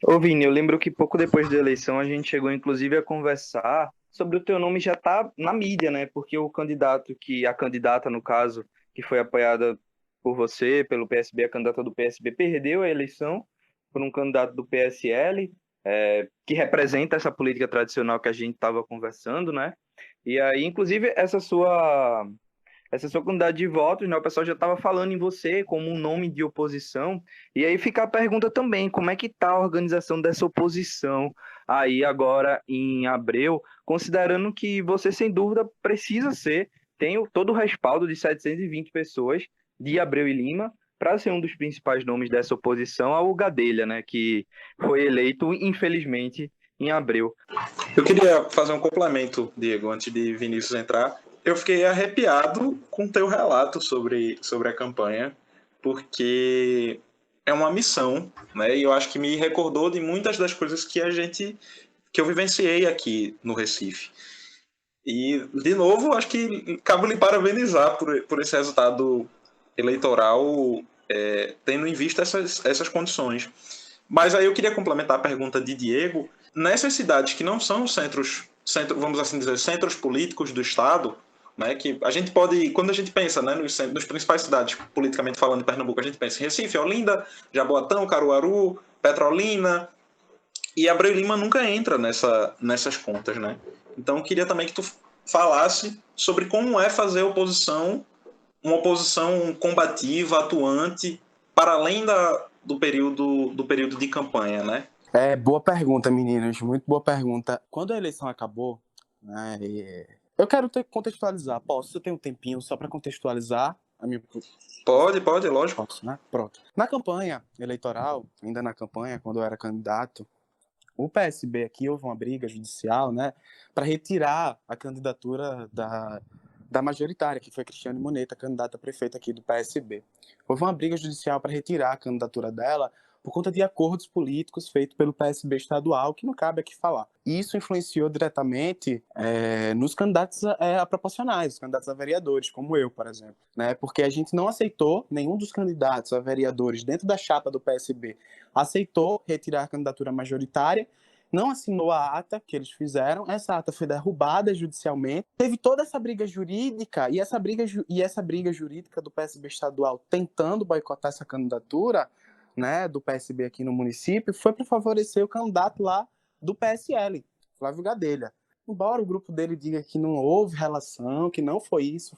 Ô Vini, eu lembro que pouco depois da eleição a gente chegou, inclusive, a conversar sobre o teu nome já tá na mídia, né? Porque a candidata, no caso, que foi apoiada por você, pelo PSB, a candidata do PSB, perdeu a eleição por um candidato do PSL, que representa essa política tradicional que a gente estava conversando, né? E aí, inclusive, essa sua quantidade de votos, né? O pessoal já estava falando em você como um nome de oposição. E aí fica a pergunta também, como é que está a organização dessa oposição aí agora em Abreu, considerando que você, sem dúvida, precisa ser tem todo o respaldo de 720 pessoas de Abreu e Lima para ser um dos principais nomes dessa oposição ao Gadelha, né, que foi eleito, infelizmente, em Abreu. Eu queria fazer um complemento, Diego, antes de Vinícius entrar. Eu fiquei arrepiado com o teu relato sobre a campanha, porque é uma missão, né? E eu acho que me recordou de muitas das coisas que eu vivenciei aqui no Recife. E, de novo, acho que cabe lhe parabenizar por esse resultado eleitoral, tendo em vista essas condições. Mas aí eu queria complementar a pergunta de Diego. Nessas cidades que não são centros, vamos assim dizer, centros políticos do Estado, né, que a gente pode, quando a gente pensa, né, nos principais cidades, politicamente falando, em Pernambuco, a gente pensa em Recife, Olinda, Jaboatão, Caruaru, Petrolina, e Abreu e Lima nunca entra nessas contas, né? Então, eu queria também que tu falasse sobre como é fazer uma oposição combativa, atuante, para além do período de campanha, né? Boa pergunta, meninos, muito boa pergunta. Quando a eleição acabou, né, eu quero contextualizar. Posso? Eu tenho um tempinho só para contextualizar a minha... Pode, lógico. Posso, né? Pronto. Na campanha eleitoral, ainda na campanha, quando eu era candidato, o PSB aqui houve uma briga judicial, né, para retirar a candidatura da majoritária, que foi Cristiane Moneta, candidata a prefeita aqui do PSB. Houve uma briga judicial para retirar a candidatura dela por conta de acordos políticos feitos pelo PSB estadual, que não cabe aqui falar. Isso influenciou diretamente nos candidatos a proporcionais, os candidatos a vereadores, como eu, por exemplo, né? Porque a gente não aceitou, nenhum dos candidatos a vereadores dentro da chapa do PSB aceitou retirar a candidatura majoritária, não assinou a ata que eles fizeram, essa ata foi derrubada judicialmente, teve toda essa briga jurídica, e essa briga jurídica do PSB estadual tentando boicotar essa candidatura, né, do PSB aqui no município, foi para favorecer o candidato lá do PSL, Flávio Gadelha. Embora o grupo dele diga que não houve relação, que não foi isso,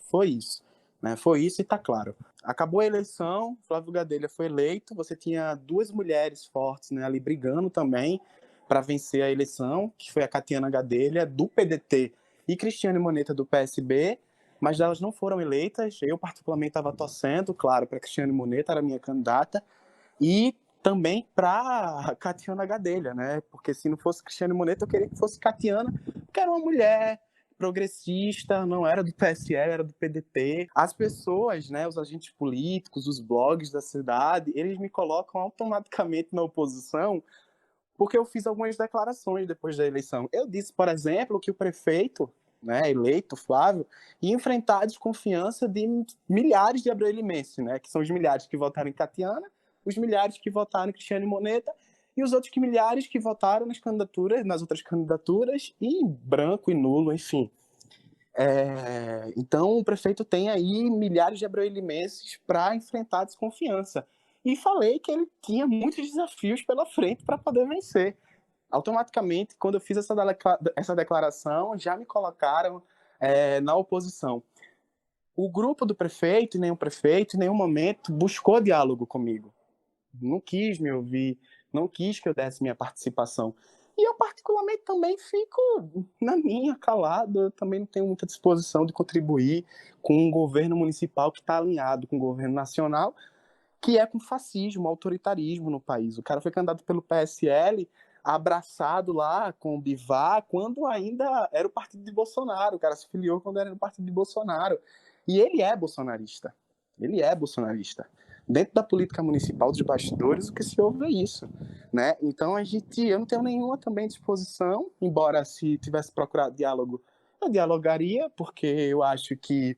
né, foi isso e está claro. Acabou a eleição, Flávio Gadelha foi eleito, você tinha duas mulheres fortes, né, ali brigando também para vencer a eleição, que foi a Catiana Gadelha, do PDT, e Cristiane Moneta, do PSB, mas elas não foram eleitas. Eu, particularmente, estava torcendo, claro, para Cristiane Moneta, era a minha candidata, e também para Catiana Gadelha, né? Porque se não fosse Cristiane Moneta, eu queria que fosse Catiana, que era uma mulher progressista, não era do PSL, era do PDT. As pessoas, né, os agentes políticos, os blogs da cidade, eles me colocam automaticamente na oposição porque eu fiz algumas declarações depois da eleição. Eu disse, por exemplo, que o prefeito, né, eleito, Flávio, ia enfrentar a desconfiança de milhares de abreu-limenses, né, que são os milhares que votaram em Catiana, os milhares que votaram em Cristiane Moneta e os outros milhares que votaram nas outras candidaturas, e branco e nulo, enfim. Então, o prefeito tem aí milhares de abreu-limenses para enfrentar a desconfiança. E falei que ele tinha muitos desafios pela frente para poder vencer. Automaticamente, quando eu fiz essa declaração, já me colocaram na oposição. O grupo do prefeito, e nenhum prefeito, em nenhum momento buscou diálogo comigo. Não quis me ouvir, não quis que eu desse minha participação. E eu, particularmente, também fico na minha, calado. Eu também não tenho muita disposição de contribuir com um governo municipal que está alinhado com o governo nacional, que é com fascismo, autoritarismo no país. O cara foi candidato pelo PSL, abraçado lá com o Bivar, quando ainda era o partido de Bolsonaro. O cara se filiou quando era no partido de Bolsonaro. E ele é bolsonarista. Ele é bolsonarista. Dentro da política municipal dos bastidores, o que se ouve é isso, né? Então, eu não tenho nenhuma também disposição, embora se tivesse procurado diálogo, eu dialogaria, porque eu acho que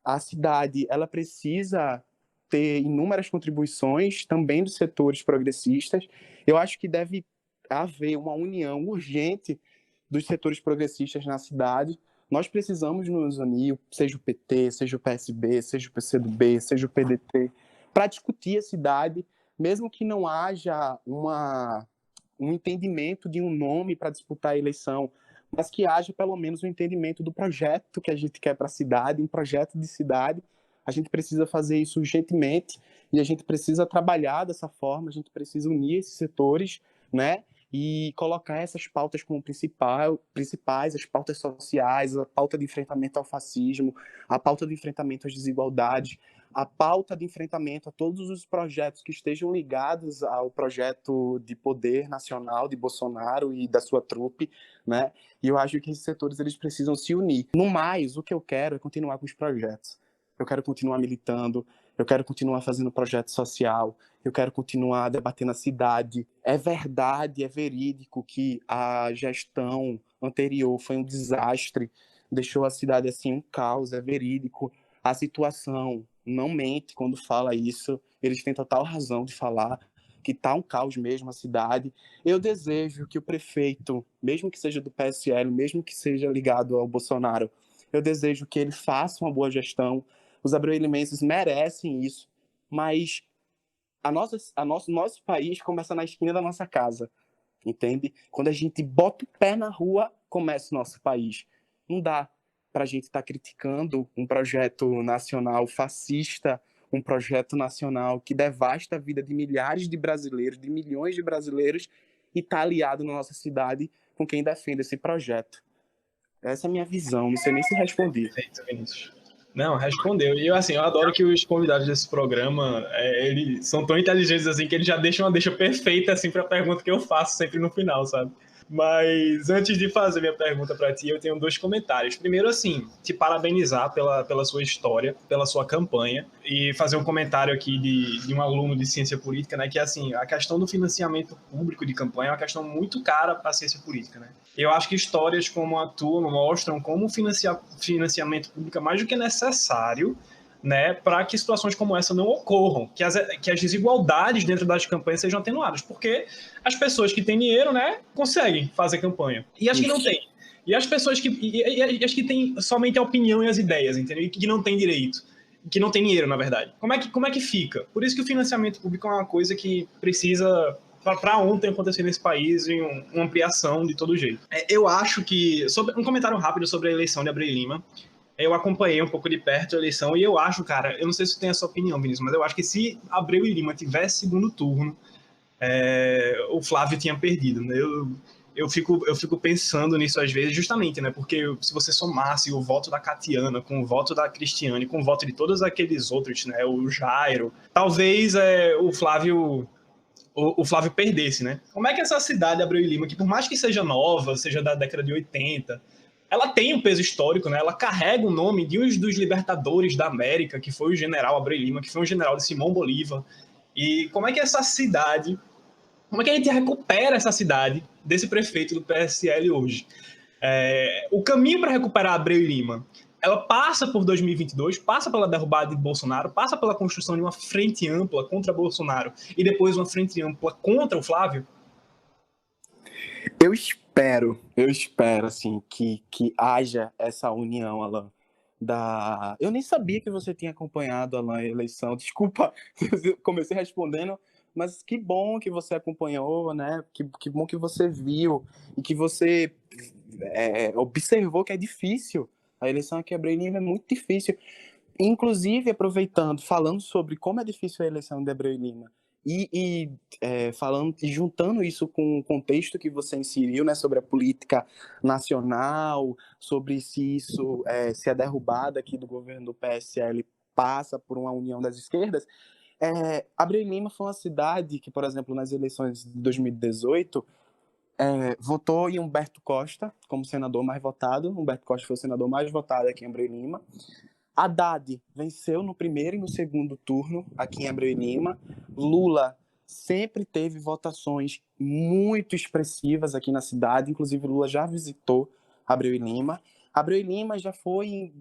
a cidade ela precisa ter inúmeras contribuições também dos setores progressistas. Eu acho que deve haver uma união urgente dos setores progressistas na cidade. Nós precisamos nos unir, seja o PT, seja o PSB, seja o PCdoB, seja o PDT, para discutir a cidade, mesmo que não haja um entendimento de um nome para disputar a eleição, mas que haja pelo menos um entendimento do projeto que a gente quer para a cidade, um projeto de cidade. A gente precisa fazer isso urgentemente e a gente precisa trabalhar dessa forma, a gente precisa unir esses setores, né? e colocar essas pautas como principais, as pautas sociais, a pauta de enfrentamento ao fascismo, a pauta de enfrentamento às desigualdades, a pauta de enfrentamento a todos os projetos que estejam ligados ao projeto de poder nacional de Bolsonaro e da sua trupe, né? E eu acho que esses setores eles precisam se unir. No mais, o que eu quero é continuar com os projetos. Eu quero continuar militando, eu quero continuar fazendo projeto social, eu quero continuar debatendo a cidade. É verdade, é verídico que a gestão anterior foi um desastre, deixou a cidade assim um caos, é verídico. A situação não mente quando fala isso, eles têm total razão de falar que está um caos mesmo a cidade. Eu desejo que o prefeito, mesmo que seja do PSL, mesmo que seja ligado ao Bolsonaro, eu desejo que ele faça uma boa gestão. Os abreu-limenses merecem isso, mas nosso país começa na esquina da nossa casa, entende? Quando a gente bota o pé na rua, começa o nosso país. Não dá para a gente estar criticando um projeto nacional fascista, um projeto nacional que devasta a vida de milhares de brasileiros, de milhões de brasileiros, e estar aliado na nossa cidade com quem defende esse projeto. Essa é a minha visão, não sei nem se respondi. Perfeito, Vinícius. Não, respondeu. E assim, eu adoro que os convidados desse programa, eles são tão inteligentes assim que eles já deixam uma deixa perfeita assim para a pergunta que eu faço sempre no final, sabe? Mas antes de fazer minha pergunta para ti, eu tenho 2 comentários. Primeiro, assim, te parabenizar pela sua história, pela sua campanha, e fazer um comentário aqui de um aluno de ciência política, né? Que assim, a questão do financiamento público de campanha é uma questão muito cara para a ciência política, né? Eu acho que histórias como a tua mostram como o financiamento público é mais do que necessário, né, para que situações como essa não ocorram, que as desigualdades dentro das campanhas sejam atenuadas, porque as pessoas que têm dinheiro, né, conseguem fazer campanha, e as que não têm. E as pessoas e as que têm somente a opinião e as ideias, entendeu? E que não têm direito, que não têm dinheiro, na verdade. Como é que fica? Por isso que o financiamento público é uma coisa que precisa, para ontem acontecer nesse país, em uma ampliação de todo jeito. Eu acho que, um comentário rápido sobre a eleição de Abreu Lima. Eu acompanhei um pouco de perto a eleição e eu acho, cara, eu não sei se você tem a sua opinião, Vinícius, mas eu acho que se Abreu e Lima tivesse segundo turno, o Flávio tinha perdido, né? Eu fico pensando nisso às vezes, justamente, né? Porque se você somasse o voto da Catiana com o voto da Cristiane, com o voto de todos aqueles outros, né? O Jairo, talvez o Flávio perdesse, né? Como é que essa cidade, Abreu e Lima, que por mais que seja nova, seja da década de 80, ela tem um peso histórico, né? Ela carrega o nome de um dos libertadores da América, que foi o general Abreu Lima, que foi um general de Simão Bolívar. E como é que essa cidade, como é que a gente recupera essa cidade desse prefeito do PSL hoje? O caminho para recuperar Abreu Lima, ela passa por 2022, passa pela derrubada de Bolsonaro, passa pela construção de uma frente ampla contra Bolsonaro e depois uma frente ampla contra o Flávio? Eu espero, assim, que haja essa união, Alan. Eu nem sabia que você tinha acompanhado, Alan, a eleição. Desculpa, comecei respondendo, mas que bom que você acompanhou, né? Que bom que você viu e que você observou que é difícil. A eleição aqui em Abreu Lima é muito difícil. Inclusive, aproveitando, falando sobre como é difícil a eleição de Abreu Lima, falando e juntando isso com o contexto que você inseriu, né, sobre a política nacional, sobre se a derrubada aqui do governo do PSL passa por uma união das esquerdas. Abreu Lima foi uma cidade que, por exemplo, nas eleições de 2018, votou em Humberto Costa como senador mais votado. Humberto Costa foi o senador mais votado aqui em Abreu Lima. Haddad venceu no primeiro e no segundo turno aqui em Abreu Lima. Lula sempre teve votações muito expressivas aqui na cidade, inclusive Lula já visitou Abreu Lima. Abreu Lima já foi,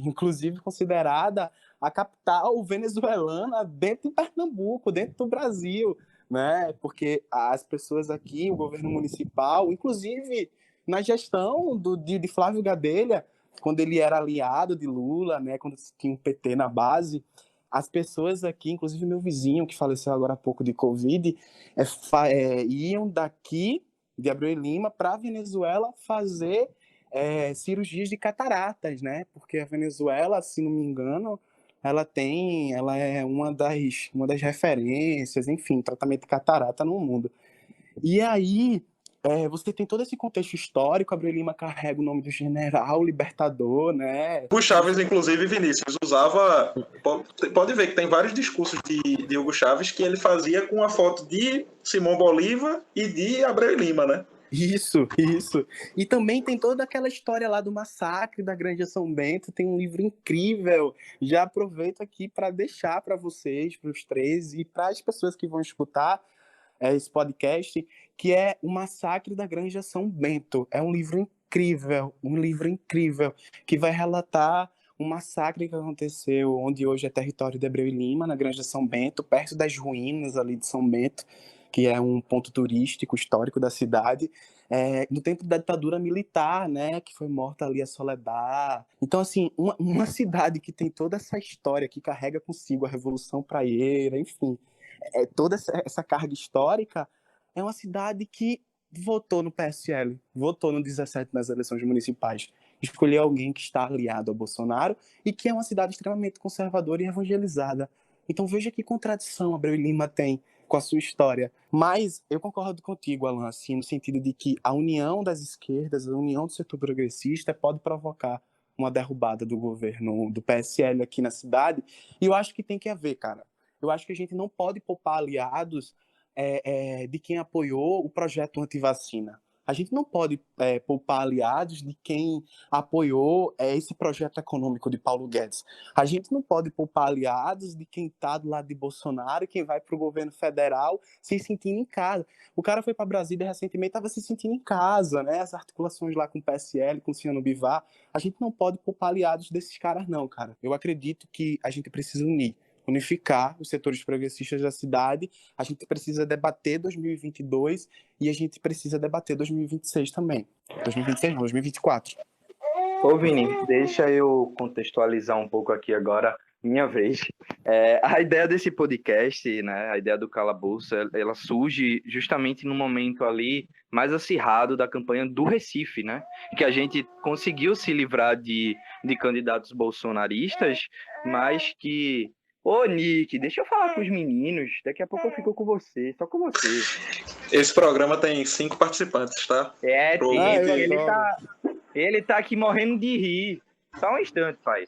inclusive, considerada a capital venezuelana dentro de Pernambuco, dentro do Brasil, né? Porque as pessoas aqui, o governo municipal, inclusive na gestão de Flávio Gadelha, quando ele era aliado de Lula, né, quando tinha um PT na base, as pessoas aqui, inclusive meu vizinho, que faleceu agora há pouco de Covid, iam daqui, de Abreu Lima, para a Venezuela fazer cirurgias de cataratas, né? Porque a Venezuela, se não me engano, ela é uma das referências, enfim, tratamento de catarata no mundo. E aí, você tem todo esse contexto histórico, Abreu Lima carrega o nome do general libertador, né? Hugo Chávez, inclusive, Vinícius, usava... Pode ver que tem vários discursos de Hugo Chávez que ele fazia com a foto de Simão Bolívar e de Abreu Lima, né? Isso, isso. E também tem toda aquela história lá do massacre da Granja São Bento, tem um livro incrível. Já aproveito aqui para deixar para vocês, para os três e para as pessoas que vão escutar esse podcast, que é O Massacre da Granja São Bento. É um livro incrível, que vai relatar um massacre que aconteceu onde hoje é território de Abreu e Lima, na Granja São Bento, perto das ruínas ali de São Bento, que é um ponto turístico histórico da cidade, no tempo da ditadura militar, né, que foi morta ali a Soledad. Então, assim, uma cidade que tem toda essa história, que carrega consigo a Revolução Praieira, enfim, toda essa carga histórica, é uma cidade que votou no PSL, votou no 17 nas eleições municipais, escolheu alguém que está aliado ao Bolsonaro e que é uma cidade extremamente conservadora e evangelizada. Então veja que contradição Abreu e Lima tem com a sua história. Mas eu concordo contigo, Alan, assim, no sentido de que a união das esquerdas, a união do setor progressista pode provocar uma derrubada do governo do PSL aqui na cidade, e eu acho que tem que haver, cara. Eu acho que a gente não pode poupar aliados de quem apoiou o projeto antivacina. A gente não pode poupar aliados de quem apoiou esse projeto econômico de Paulo Guedes. A gente não pode poupar aliados de quem está do lado de Bolsonaro e quem vai para o governo federal se sentindo em casa. O cara foi para Brasília recentemente, estava se sentindo em casa, né? As articulações lá com o PSL, com o Ciano Bivar. A gente não pode poupar aliados desses caras, não, cara. Eu acredito que a gente precisa unificar os setores progressistas da cidade. A gente precisa debater 2022 e a gente precisa debater 2026 também. 2026 não, 2024. Ô Vini, deixa eu contextualizar um pouco aqui agora, minha vez. A ideia desse podcast, né, a ideia do Calabouço, ela surge justamente no momento ali mais acirrado da campanha do Recife, né? Que a gente conseguiu se livrar de candidatos bolsonaristas, mas que... Ô, Nick, deixa eu falar com os meninos. Daqui a pouco eu fico com você, só com você. Esse programa tem 5 participantes, tá? Ele tá aqui morrendo de rir. Só um instante, pai.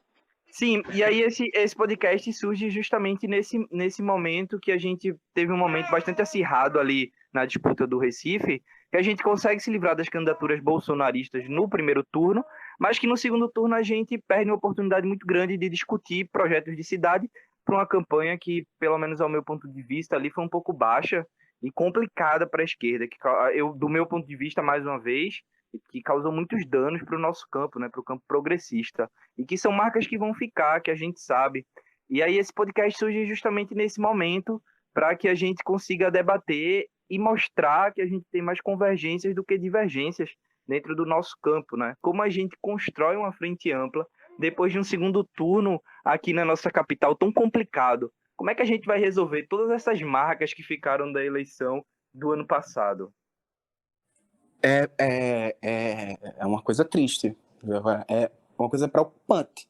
Sim, e aí esse podcast surge justamente nesse momento que a gente teve um momento bastante acirrado ali na disputa do Recife, que a gente consegue se livrar das candidaturas bolsonaristas no primeiro turno, mas que no segundo turno a gente perde uma oportunidade muito grande de discutir projetos de cidade para uma campanha que, pelo menos ao meu ponto de vista, ali foi um pouco baixa e complicada para a esquerda, que do meu ponto de vista, mais uma vez, que causou muitos danos para o nosso campo, né, para o campo progressista, e que são marcas que vão ficar, que a gente sabe. E aí esse podcast surge justamente nesse momento para que a gente consiga debater e mostrar que a gente tem mais convergências do que divergências dentro do nosso campo, né? Como a gente constrói uma frente ampla depois de um segundo turno aqui na nossa capital tão complicado. Como é que a gente vai resolver todas essas marcas que ficaram da eleição do ano passado? É uma coisa triste, é uma coisa preocupante.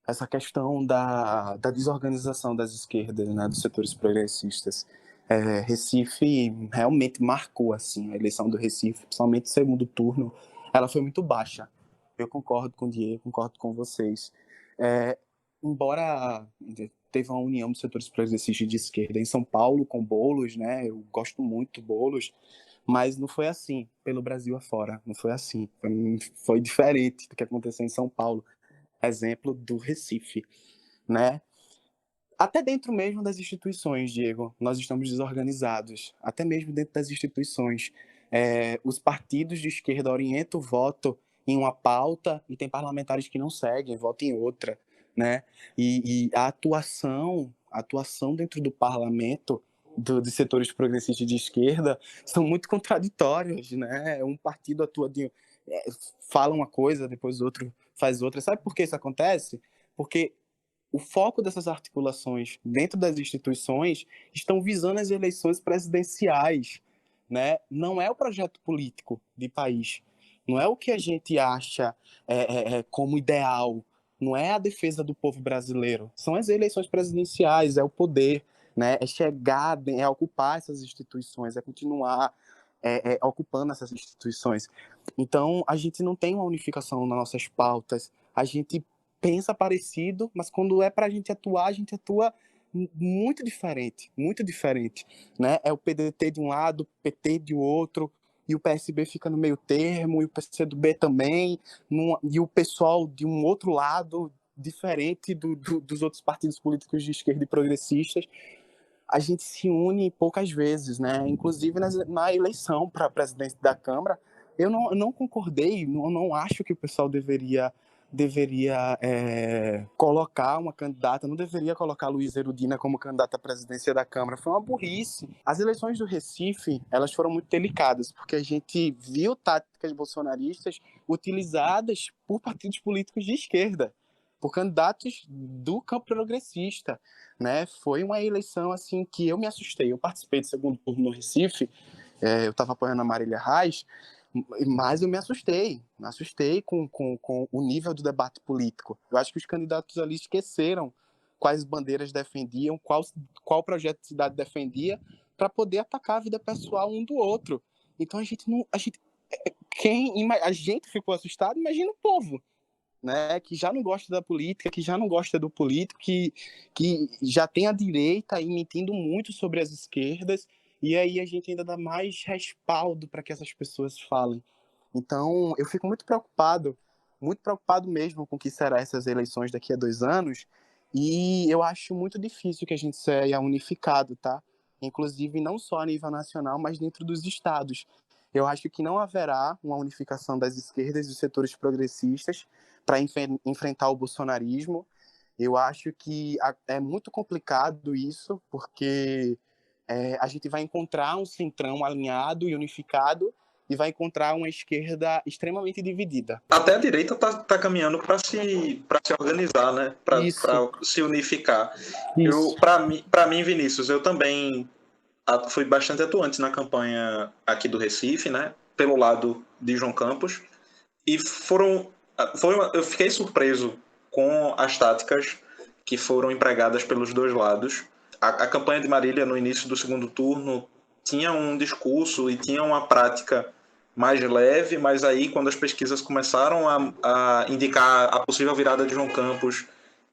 Essa questão da desorganização das esquerdas, né, dos setores progressistas. Recife realmente marcou assim, a eleição do Recife, principalmente o segundo turno, ela foi muito baixa. Eu concordo com o Diego, concordo com vocês. Embora teve uma união dos setores progressistas de esquerda em São Paulo com Boulos, né, eu gosto muito do Boulos, mas não foi assim pelo Brasil afora, não foi assim. Foi diferente do que aconteceu em São Paulo. Exemplo do Recife, né? Até dentro mesmo das instituições, Diego, nós estamos desorganizados. Até mesmo dentro das instituições. Os partidos de esquerda orientam o voto em uma pauta e tem parlamentares que não seguem, votam em outra, né? E a atuação dentro do parlamento dos setores progressistas de esquerda são muito contraditórias, né? Um partido atua fala uma coisa, depois o outro faz outra. Sabe por que isso acontece? Porque o foco dessas articulações dentro das instituições estão visando as eleições presidenciais, né? Não é o projeto político de país, não é o que a gente acha como ideal, não é a defesa do povo brasileiro, são as eleições presidenciais, é o poder, né? É chegar, é ocupar essas instituições, é continuar ocupando essas instituições. Então, a gente não tem uma unificação nas nossas pautas, a gente pensa parecido, mas quando é para a gente atua muito diferente, né? É o PDT de um lado, o PT de outro, e o PSB fica no meio termo, e o PCdoB também, e o pessoal de um outro lado, diferente dos outros partidos políticos de esquerda e progressistas. A gente se une poucas vezes, né? Inclusive na eleição para presidente da Câmara, eu não concordei, não acho que o pessoal deveria colocar uma candidata, não deveria colocar Luísa Erundina como candidata à presidência da Câmara. Foi uma burrice. As eleições do Recife, elas foram muito delicadas, porque a gente viu táticas bolsonaristas utilizadas por partidos políticos de esquerda, por candidatos do campo progressista, né? Foi uma eleição assim que eu me assustei. Eu participei do segundo turno no Recife, eu estava apoiando a Marília Reis, mas eu me assustei com o nível do debate político. Eu acho que os candidatos ali esqueceram quais bandeiras defendiam, qual projeto de cidade defendia, para poder atacar a vida pessoal um do outro. Então a gente ficou assustado, imagina o povo, né, que já não gosta da política, que já não gosta do político, que já tem a direita aí mentindo muito sobre as esquerdas, e aí a gente ainda dá mais respaldo para que essas pessoas falem. Então, eu fico muito preocupado mesmo com o que será essas eleições daqui a 2 anos, e eu acho muito difícil que a gente saia unificado, tá? Inclusive, não só a nível nacional, mas dentro dos estados. Eu acho que não haverá uma unificação das esquerdas e dos setores progressistas para enfrentar o bolsonarismo. Eu acho que é muito complicado isso, porque a gente vai encontrar um centrão alinhado e unificado e vai encontrar uma esquerda extremamente dividida. Até a direita tá caminhando para se organizar, né? Para se unificar. Para mim, Vinícius, eu também fui bastante atuante na campanha aqui do Recife, né? Pelo lado de João Campos. E eu fiquei surpreso com as táticas que foram empregadas pelos dois lados. A campanha de Marília, no início do segundo turno, tinha um discurso e tinha uma prática mais leve, mas aí, quando as pesquisas começaram a indicar a possível virada de João Campos,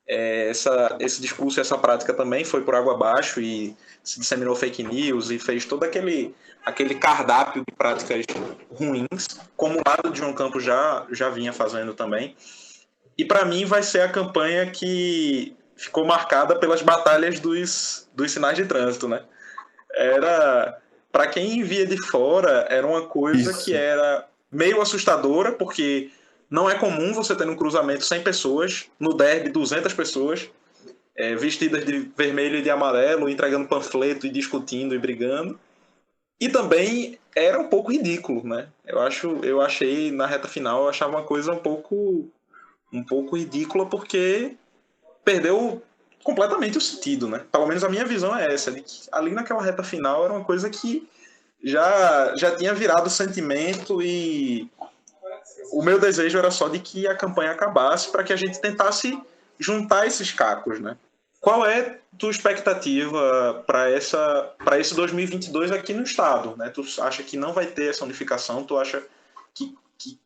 esse discurso e essa prática também foi por água abaixo e se disseminou fake news e fez todo aquele cardápio de práticas ruins, como o lado de João Campos já vinha fazendo também. E para mim vai ser a campanha que ficou marcada pelas batalhas dos sinais de trânsito, né? Para quem via de fora, era uma coisa que era meio assustadora, porque não é comum você ter um cruzamento 100 pessoas, no derby 200 pessoas, vestidas de vermelho e de amarelo, entregando panfleto e discutindo e brigando. E também era um pouco ridículo, né? Eu achei, na reta final, eu achava uma coisa um pouco ridícula, porque perdeu completamente o sentido, né? Pelo menos a minha visão é essa, de que ali naquela reta final era uma coisa que já tinha virado sentimento, e o meu desejo era só de que a campanha acabasse para que a gente tentasse juntar esses cacos, né? Qual é tua expectativa para esse 2022 aqui no estado, né? Tu acha que não vai ter essa unificação? Tu acha que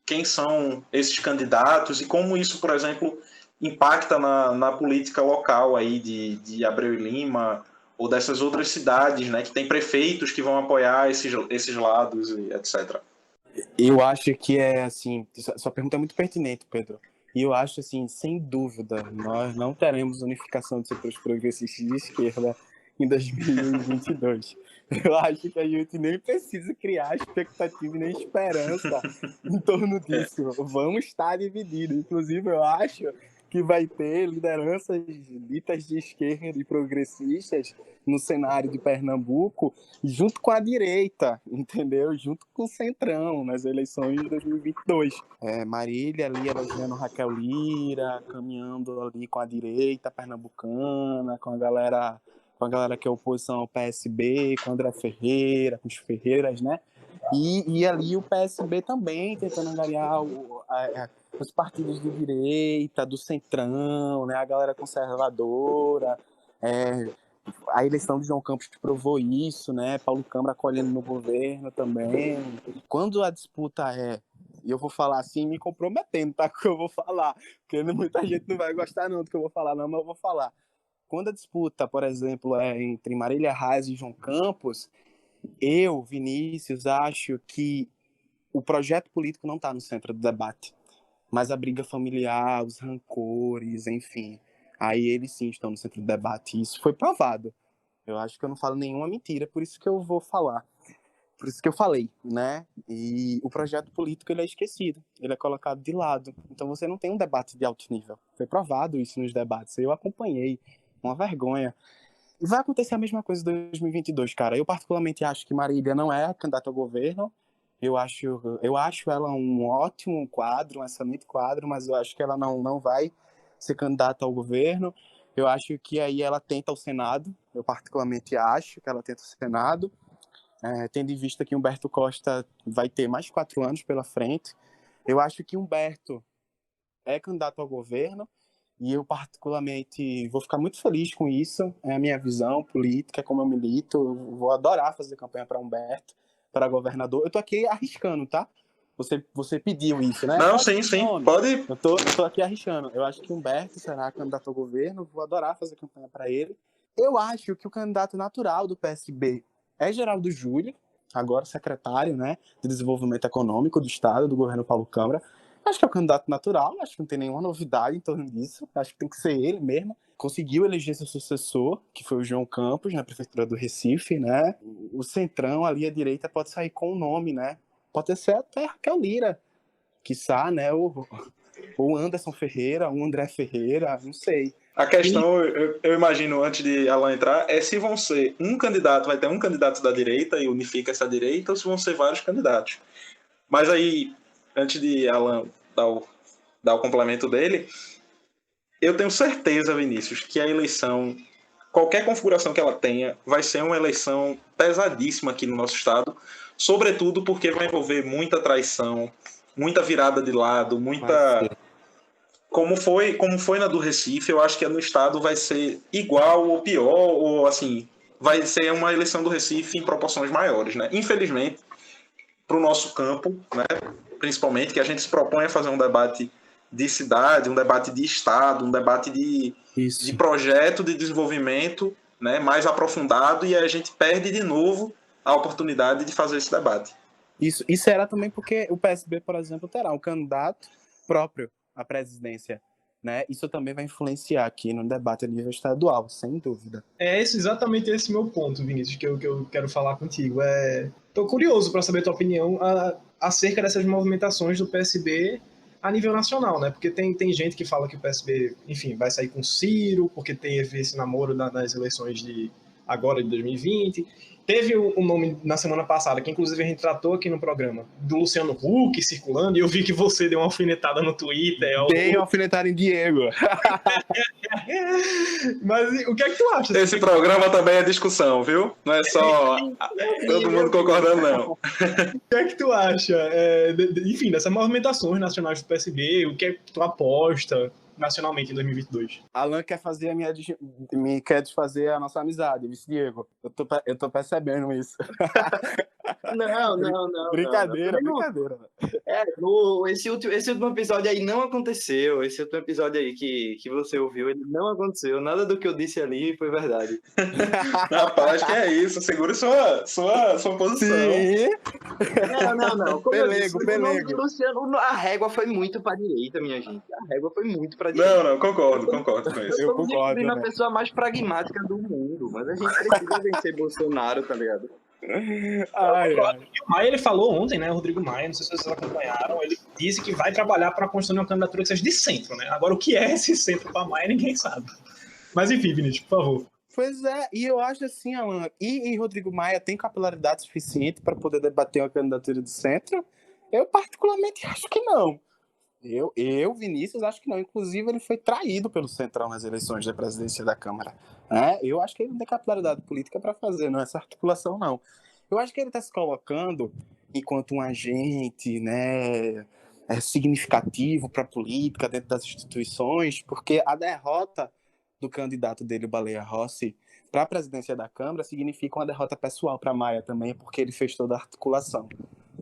quem são esses candidatos e como isso, por exemplo, impacta na política local aí de Abreu e Lima ou dessas outras cidades, né, que tem prefeitos que vão apoiar esses lados, e etc. Eu acho que assim, sua pergunta é muito pertinente, Pedro. E eu acho, assim, sem dúvida, nós não teremos unificação de setores progressistas de esquerda em 2022. Eu acho que a gente nem precisa criar expectativa nem esperança em torno disso. Vamos estar divididos. Inclusive, eu acho que vai ter lideranças ditas de esquerda e progressistas no cenário de Pernambuco, junto com a direita, entendeu? Junto com o Centrão, nas eleições de 2022. Marília ali elegendo Raquel Lira, caminhando ali com a direita pernambucana, com a galera que é oposição ao PSB, com o André Ferreira, com os Ferreiras, né? E ali o PSB também tentando angariar os partidos de direita, do Centrão, né? A galera conservadora, A eleição de João Campos provou isso, né? Paulo Câmara acolhendo no governo também. Quando a disputa e eu vou falar assim, me comprometendo, tá? Com o que eu vou falar, porque muita gente não vai gostar não do que eu vou falar, não, mas eu vou falar. Quando a disputa, por exemplo, é entre Marília Reis e João Campos, eu, Vinícius, acho que o projeto político não está no centro do debate, mas a briga familiar, os rancores, enfim. Aí eles sim estão no centro do debate. Isso foi provado. Eu acho que eu não falo nenhuma mentira, por isso que eu vou falar. Por isso que eu falei, né? E o projeto político ele é esquecido, ele é colocado de lado. Então você não tem um debate de alto nível. Foi provado isso nos debates. Eu acompanhei. Uma vergonha. E vai acontecer a mesma coisa em 2022, cara. Eu particularmente acho que Marília não é candidata ao governo. Eu acho ela um ótimo quadro, um excelente quadro, mas eu acho que ela não vai ser candidata ao governo. Eu acho que aí ela tenta o Senado. Eu particularmente acho que ela tenta o Senado. Tendo em vista que Humberto Costa vai ter mais 4 anos pela frente. Eu acho que Humberto é candidato ao governo e eu particularmente vou ficar muito feliz com isso. É a minha visão política, é como eu milito. Eu vou adorar fazer campanha para Humberto, para governador. Eu tô aqui arriscando, tá? Você pediu isso, né? Não, Pode sim, nome. pode. Eu tô aqui arriscando. Eu acho que Humberto será candidato ao governo. Vou adorar fazer campanha para ele. Eu acho que o candidato natural do PSB é Geraldo Júlio, agora secretário, né, de Desenvolvimento Econômico do Estado, do governo Paulo Câmara. Acho que é o candidato natural, acho que não tem nenhuma novidade em torno disso. Acho que tem que ser ele mesmo. Conseguiu eleger seu sucessor, que foi o João Campos, na prefeitura do Recife, né? O centrão ali à direita pode sair com o nome, né? Pode ser até Raquel Lira, quiçá, né? Ou Anderson Ferreira, ou André Ferreira, não sei. A questão, eu imagino, antes de Alan entrar, é se vão ser um candidato, vai ter um candidato da direita e unifica essa direita, ou se vão ser vários candidatos. Mas aí, antes de Alan dar o complemento dele, eu tenho certeza, Vinícius, que a eleição, qualquer configuração que ela tenha, vai ser uma eleição pesadíssima aqui no nosso estado, sobretudo porque vai envolver muita traição, muita virada de lado, muita... Como foi na do Recife, eu acho que no estado vai ser igual ou pior, ou assim, vai ser uma eleição do Recife em proporções maiores, né? Infelizmente, para o nosso campo, né? Principalmente, que a gente se propõe a fazer um debate de cidade, um debate de estado, um debate de projeto de desenvolvimento, né? Mais aprofundado, e a gente perde de novo a oportunidade de fazer esse debate. Isso será também porque o PSB, por exemplo, terá um candidato próprio à presidência, né? Isso também vai influenciar aqui no debate a nível estadual, sem dúvida. É exatamente esse meu ponto, Vinícius, que eu quero falar contigo. Tô curioso para saber a tua opinião acerca dessas movimentações do PSB a nível nacional, né? Porque tem gente que fala que o PSB, enfim, vai sair com Ciro, porque teve esse namoro nas eleições de 2020. Teve um nome na semana passada, que inclusive a gente tratou aqui no programa, do Luciano Huck circulando, e eu vi que você deu uma alfinetada no Twitter. Dei uma alfinetada em Diego. Mas o que é que tu acha? Esse programa também é discussão, viu? Não é só todo mundo concordando, não. O que é que tu acha? Enfim, dessas movimentações nacionais do PSB, o que é que tu aposta nacionalmente em 2022? Alan quer quer desfazer a nossa amizade, vice Diego. Eu tô percebendo isso. Não. Brincadeira. Esse último episódio aí não aconteceu. Esse último episódio aí que você ouviu, ele não aconteceu. Nada do que eu disse ali foi verdade. Rapaz, que é isso? Segure sua posição. Sim. Não. Como Pelego. Luciano, a régua foi muito pra direita, minha gente. A régua foi muito pra direita. Não, concordo com isso. Eu concordo. Eu a pessoa mais pragmática do mundo, mas a gente precisa vencer Bolsonaro, tá ligado? O Maia, ele falou ontem, né, o Rodrigo Maia, não sei se vocês acompanharam, ele disse que vai trabalhar para construir uma candidatura que seja de centro, né? Agora, o que é esse centro para Maia, ninguém sabe. Mas enfim, Vinícius, por favor. Pois é, e eu acho assim, Alan, e Rodrigo Maia tem capilaridade suficiente para poder debater uma candidatura de centro? Eu particularmente acho que não. Eu, Vinícius, acho que não. Inclusive, ele foi traído pelo Centrão nas eleições da presidência da Câmara. Eu acho que ele não tem capilaridade política para fazer essa articulação, não. Eu acho que ele está se colocando enquanto um agente, né, significativo para a política dentro das instituições, porque a derrota do candidato dele, o Baleia Rossi, para a presidência da Câmara, significa uma derrota pessoal para Maia também, porque ele fez toda a articulação,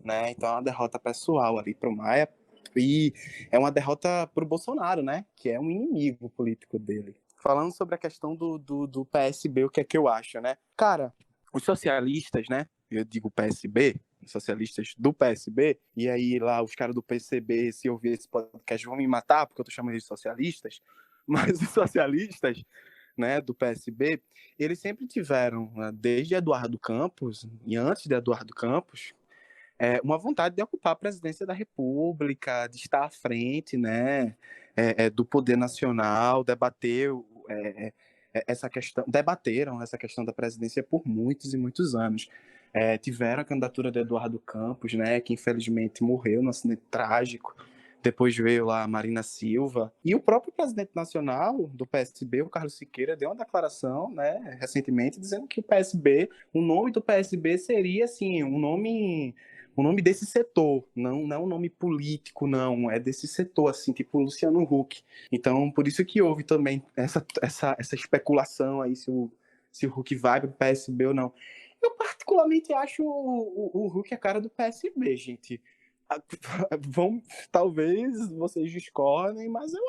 né? Então é uma derrota pessoal ali para o Maia e é uma derrota para o Bolsonaro, né? Que é um inimigo político dele. Falando sobre a questão do PSB, o que é que eu acho, né? Cara, os socialistas, né? Eu digo PSB, socialistas do PSB, e aí lá os caras do PCB, se ouvir esse podcast, vão me matar, porque eu tô chamando eles de socialistas, mas os socialistas, né, do PSB, eles sempre tiveram, né, desde Eduardo Campos, e antes de Eduardo Campos, uma vontade de ocupar a presidência da República, de estar à frente, né, do poder nacional, debateram essa questão da presidência por muitos e muitos anos. Tiveram a candidatura de Eduardo Campos, né, que infelizmente morreu num acidente trágico. Depois veio lá a Marina Silva. E o próprio presidente nacional do PSB, o Carlos Siqueira, deu uma declaração, né, recentemente, dizendo que o nome do PSB seria assim, um nome desse setor, não um nome político, não, é desse setor, assim, tipo Luciano Huck. Então, por isso que houve também essa especulação aí se o Huck vai para o PSB ou não. Eu particularmente acho o Huck a cara do PSB, gente. Talvez vocês discordem, mas eu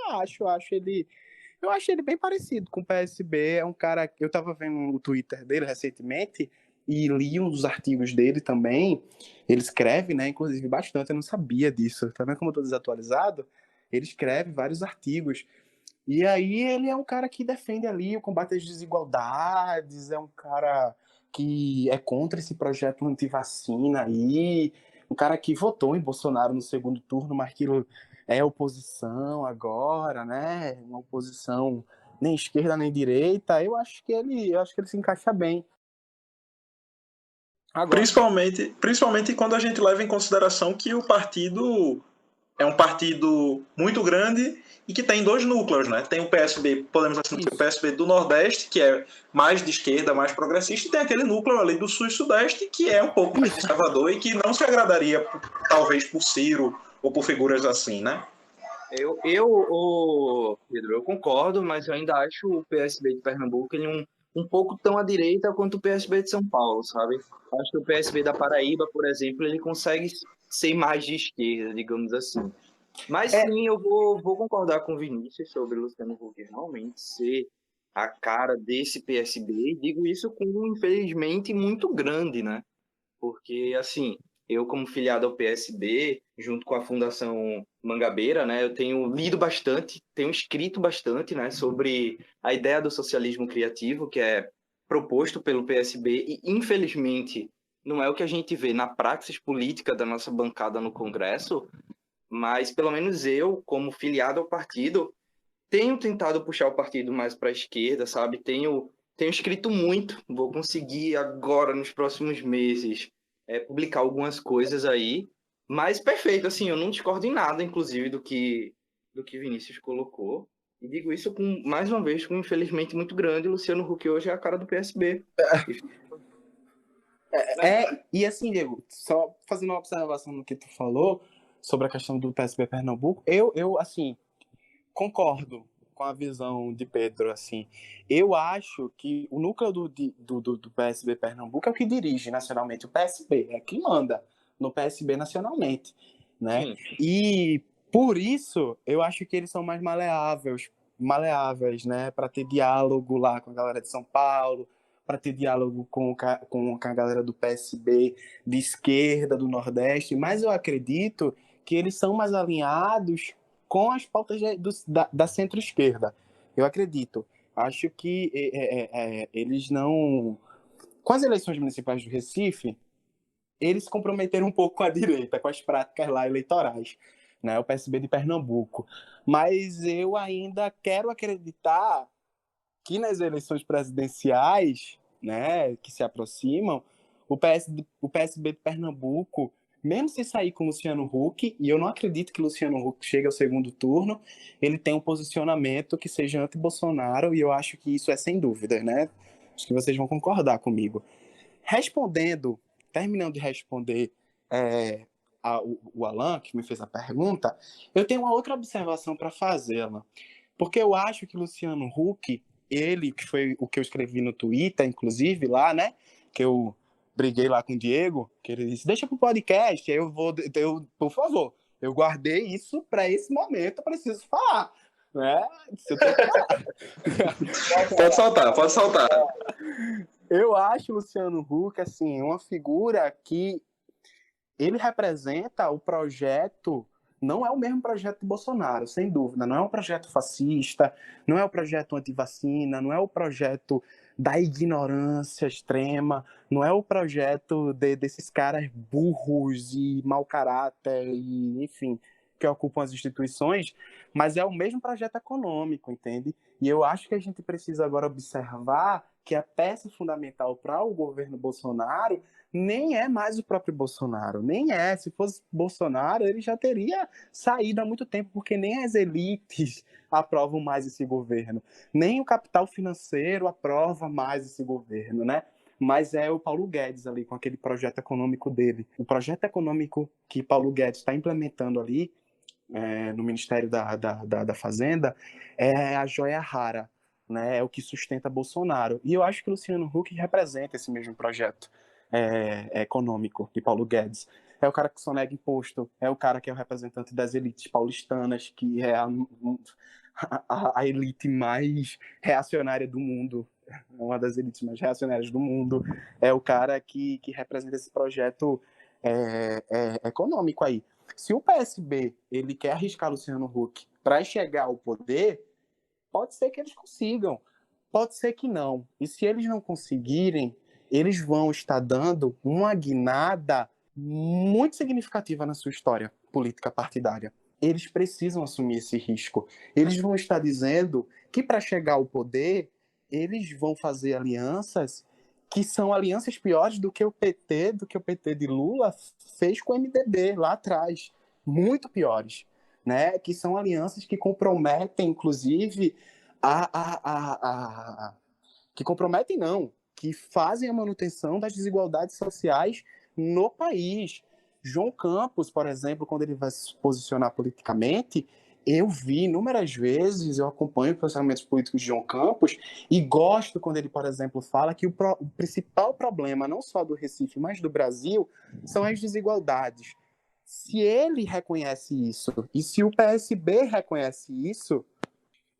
acho ele bem parecido com o PSB. É um cara que eu estava vendo o Twitter dele recentemente e li um dos artigos dele também. Ele escreve, né, inclusive bastante, eu não sabia disso. Tá vendo como eu tô desatualizado? Ele escreve vários artigos. E aí ele é um cara que defende ali o combate às desigualdades, é um cara que é contra esse projeto anti-vacina aí, um cara que votou em Bolsonaro no segundo turno, mas que é oposição agora, né? Uma oposição nem esquerda nem direita. Eu acho que ele se encaixa bem. Agora, principalmente quando a gente leva em consideração que o partido é um partido muito grande e que tem dois núcleos, né? Tem o PSB, podemos assim dizer, o PSB do Nordeste, que é mais de esquerda, mais progressista, e tem aquele núcleo ali do Sul e Sudeste, que é um pouco mais conservador e que não se agradaria, talvez, por Ciro ou por figuras assim, né? Pedro, eu concordo, mas eu ainda acho o PSB de Pernambuco ele um pouco tão à direita quanto o PSB de São Paulo, sabe? Acho que o PSB da Paraíba, por exemplo, ele consegue ser mais de esquerda, digamos assim. Mas sim, eu vou concordar com o Vinícius sobre o Luciano Huck realmente ser a cara desse PSB. E digo isso com um, infelizmente, muito grande, né? Porque, assim, eu como filiado ao PSB, junto com a Fundação Mangabeira, né, eu tenho lido bastante, tenho escrito bastante, né, sobre a ideia do socialismo criativo, que é proposto pelo PSB, e infelizmente não é o que a gente vê na praxis política da nossa bancada no Congresso, mas pelo menos eu, como filiado ao partido, tenho tentado puxar o partido mais para a esquerda, sabe? Tenho escrito muito, vou conseguir agora, nos próximos meses, publicar algumas coisas aí, mas perfeito, assim, eu não discordo em nada, inclusive, do que Vinícius colocou, e digo isso mais uma vez, com um infelizmente muito grande, Luciano Huck hoje é a cara do PSB. E assim, Diego, só fazendo uma observação no que tu falou sobre a questão do PSB Pernambuco, eu assim, concordo com a visão de Pedro, assim. Eu acho que o núcleo do PSB Pernambuco é o que dirige nacionalmente o PSB, é quem manda no PSB nacionalmente, né? Sim. E por isso eu acho que eles são mais maleáveis, né? Para ter diálogo lá com a galera de São Paulo, para ter diálogo com a galera do PSB de esquerda, do Nordeste, mas eu acredito que eles são mais alinhados com as pautas da centro-esquerda. Eu acredito. Acho que eles não... Com as eleições municipais do Recife, eles se comprometeram um pouco com a direita, com as práticas lá eleitorais, né? O PSB de Pernambuco. Mas eu ainda quero acreditar que nas eleições presidenciais, né, que se aproximam, o PSB de Pernambuco, mesmo se sair com Luciano Huck, e eu não acredito que Luciano Huck chegue ao segundo turno, ele tem um posicionamento que seja anti-Bolsonaro, e eu acho que isso é sem dúvida, né? Acho que vocês vão concordar comigo. Terminando de responder o Alan, que me fez a pergunta, eu tenho uma outra observação para fazê-la. Porque eu acho que Luciano Huck ele, que foi o que eu escrevi no Twitter, inclusive, lá, né? Que eu briguei lá com o Diego, que ele disse, deixa pro podcast, aí por favor, eu guardei isso para esse momento, eu preciso falar, né? Eu tenho que falar. Pode soltar, pode soltar. Eu acho o Luciano Huck, assim, uma figura que ele representa o projeto, não é o mesmo projeto de Bolsonaro, sem dúvida, não é um projeto fascista, não é o projeto antivacina, não é o projeto da ignorância extrema, não é o projeto desses caras burros e mau caráter, e, enfim, que ocupam as instituições, mas é o mesmo projeto econômico, entende? E eu acho que a gente precisa agora observar que a peça fundamental para o governo Bolsonaro nem é mais o próprio Bolsonaro, nem é. Se fosse Bolsonaro, ele já teria saído há muito tempo, porque nem as elites aprovam mais esse governo, nem o capital financeiro aprova mais esse governo, né? Mas é o Paulo Guedes ali, com aquele projeto econômico dele. O projeto econômico que Paulo Guedes está implementando ali, no Ministério da Fazenda, é a joia rara, né? É o que sustenta Bolsonaro. E eu acho que o Luciano Huck representa esse mesmo projeto econômico de Paulo Guedes. É o cara que sonega imposto, é o cara que é o representante das elites paulistanas, que é a elite mais reacionária do mundo, uma das elites mais reacionárias do mundo, é o cara que representa esse projeto econômico aí. Se o PSB ele quer arriscar Luciano Huck para chegar ao poder, pode ser que eles consigam, pode ser que não. E se eles não conseguirem, eles vão estar dando uma guinada muito significativa na sua história política partidária. Eles precisam assumir esse risco. Eles vão estar dizendo que para chegar ao poder, eles vão fazer alianças que são alianças piores do que o PT de Lula fez com o MDB lá atrás. Muito piores, né? Que são alianças que comprometem, inclusive, que comprometem não, que fazem a manutenção das desigualdades sociais no país. João Campos, por exemplo, quando ele vai se posicionar politicamente, eu vi inúmeras vezes, eu acompanho os posicionamentos políticos de João Campos e gosto quando ele, por exemplo, fala que o principal problema, não só do Recife, mas do Brasil, são as desigualdades. Se ele reconhece isso, e se o PSB reconhece isso,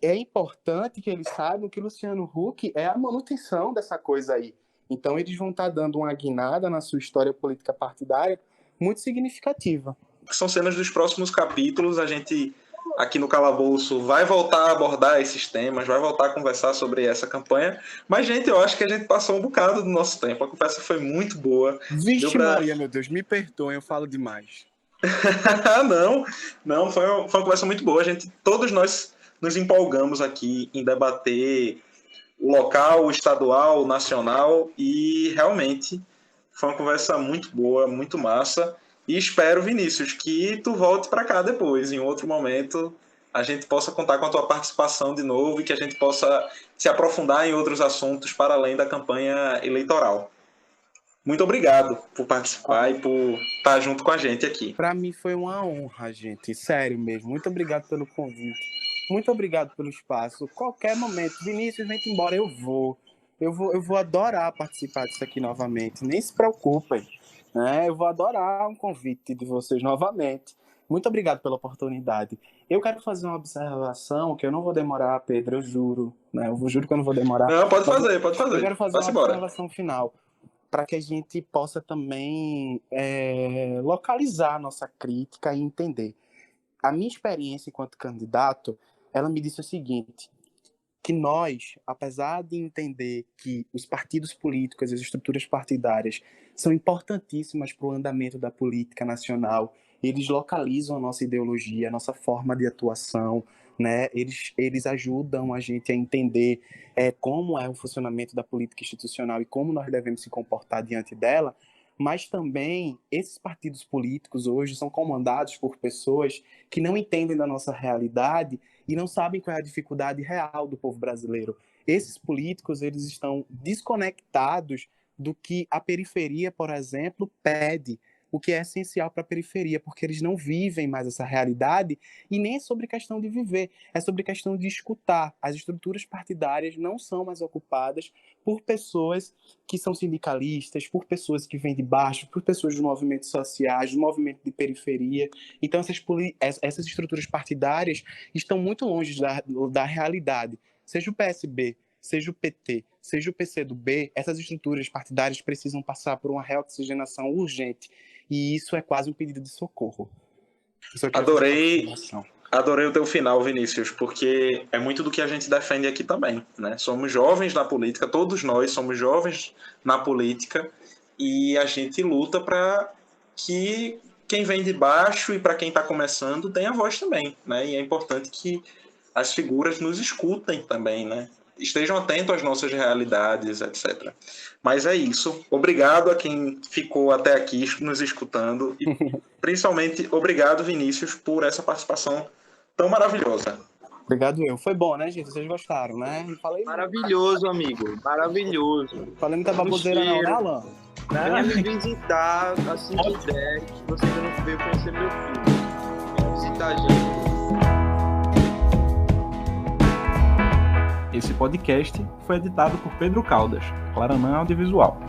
é importante que eles saibam que Luciano Huck é a manutenção dessa coisa aí. Então, eles vão estar dando uma guinada na sua história política partidária muito significativa. São cenas dos próximos capítulos, a gente aqui no Calabouço vai voltar a abordar esses temas, vai voltar a conversar sobre essa campanha, mas, gente, eu acho que a gente passou um bocado do nosso tempo, a conversa foi muito boa. Vixe Maria, meu Deus, me perdoem, eu falo demais. Não, foi uma conversa muito boa, todos nós nos empolgamos aqui em debater o local, o estadual, o nacional, e realmente foi uma conversa muito boa, muito massa. E espero, Vinícius, que tu volte para cá depois, em outro momento, a gente possa contar com a tua participação de novo e que a gente possa se aprofundar em outros assuntos para além da campanha eleitoral. Muito obrigado por participar e por estar junto com a gente aqui. Para mim foi uma honra, gente, sério mesmo. Muito obrigado pelo convite. Muito obrigado pelo espaço. Qualquer momento, Vinícius, vem embora, eu vou. Eu vou adorar participar disso aqui novamente. Nem se preocupem, né? Eu vou adorar um convite de vocês novamente. Muito obrigado pela oportunidade. Eu quero fazer uma observação que eu não vou demorar, Pedro, eu juro. Né? Eu juro que eu não vou demorar. Não, pode fazer. Eu quero fazer uma observação final para que a gente possa também localizar a nossa crítica e entender. A minha experiência enquanto candidato, ela me disse o seguinte, que nós, apesar de entender que os partidos políticos, as estruturas partidárias são importantíssimas para o andamento da política nacional, eles localizam a nossa ideologia, a nossa forma de atuação, né? Eles ajudam a gente a entender como é o funcionamento da política institucional e como nós devemos se comportar diante dela, mas também esses partidos políticos hoje são comandados por pessoas que não entendem da nossa realidade e não sabem qual é a dificuldade real do povo brasileiro. Esses políticos, eles estão desconectados do que a periferia, por exemplo, pede, o que é essencial para a periferia, porque eles não vivem mais essa realidade, e nem é sobre questão de viver, é sobre questão de escutar. As estruturas partidárias não são mais ocupadas por pessoas que são sindicalistas, por pessoas que vêm de baixo, por pessoas dos movimentos sociais, do movimento de periferia. Então, essas estruturas partidárias estão muito longe da realidade. Seja o PSB, seja o PT, seja o PCdoB, essas estruturas partidárias precisam passar por uma reoxigenação urgente. E isso é quase um pedido de socorro. Adorei o teu final, Vinícius, porque é muito do que a gente defende aqui também, né? Somos jovens na política, todos nós somos jovens na política, e a gente luta para que quem vem de baixo e para quem está começando tenha voz também, né? E é importante que as figuras nos escutem também, né? Estejam atentos às nossas realidades, etc. Mas é isso. Obrigado a quem ficou até aqui nos escutando. E principalmente, obrigado, Vinícius, por essa participação tão maravilhosa. Obrigado eu. Foi bom, né, gente? Vocês gostaram, né? Falei maravilhoso, amigo. Maravilhoso. Falei muita baboseira não, né, Alan? Venha me visitar assim que der. Se você ainda não veio conhecer meu filho, venha visitar a gente. Esse podcast foi editado por Pedro Caldas, Claranã Audiovisual.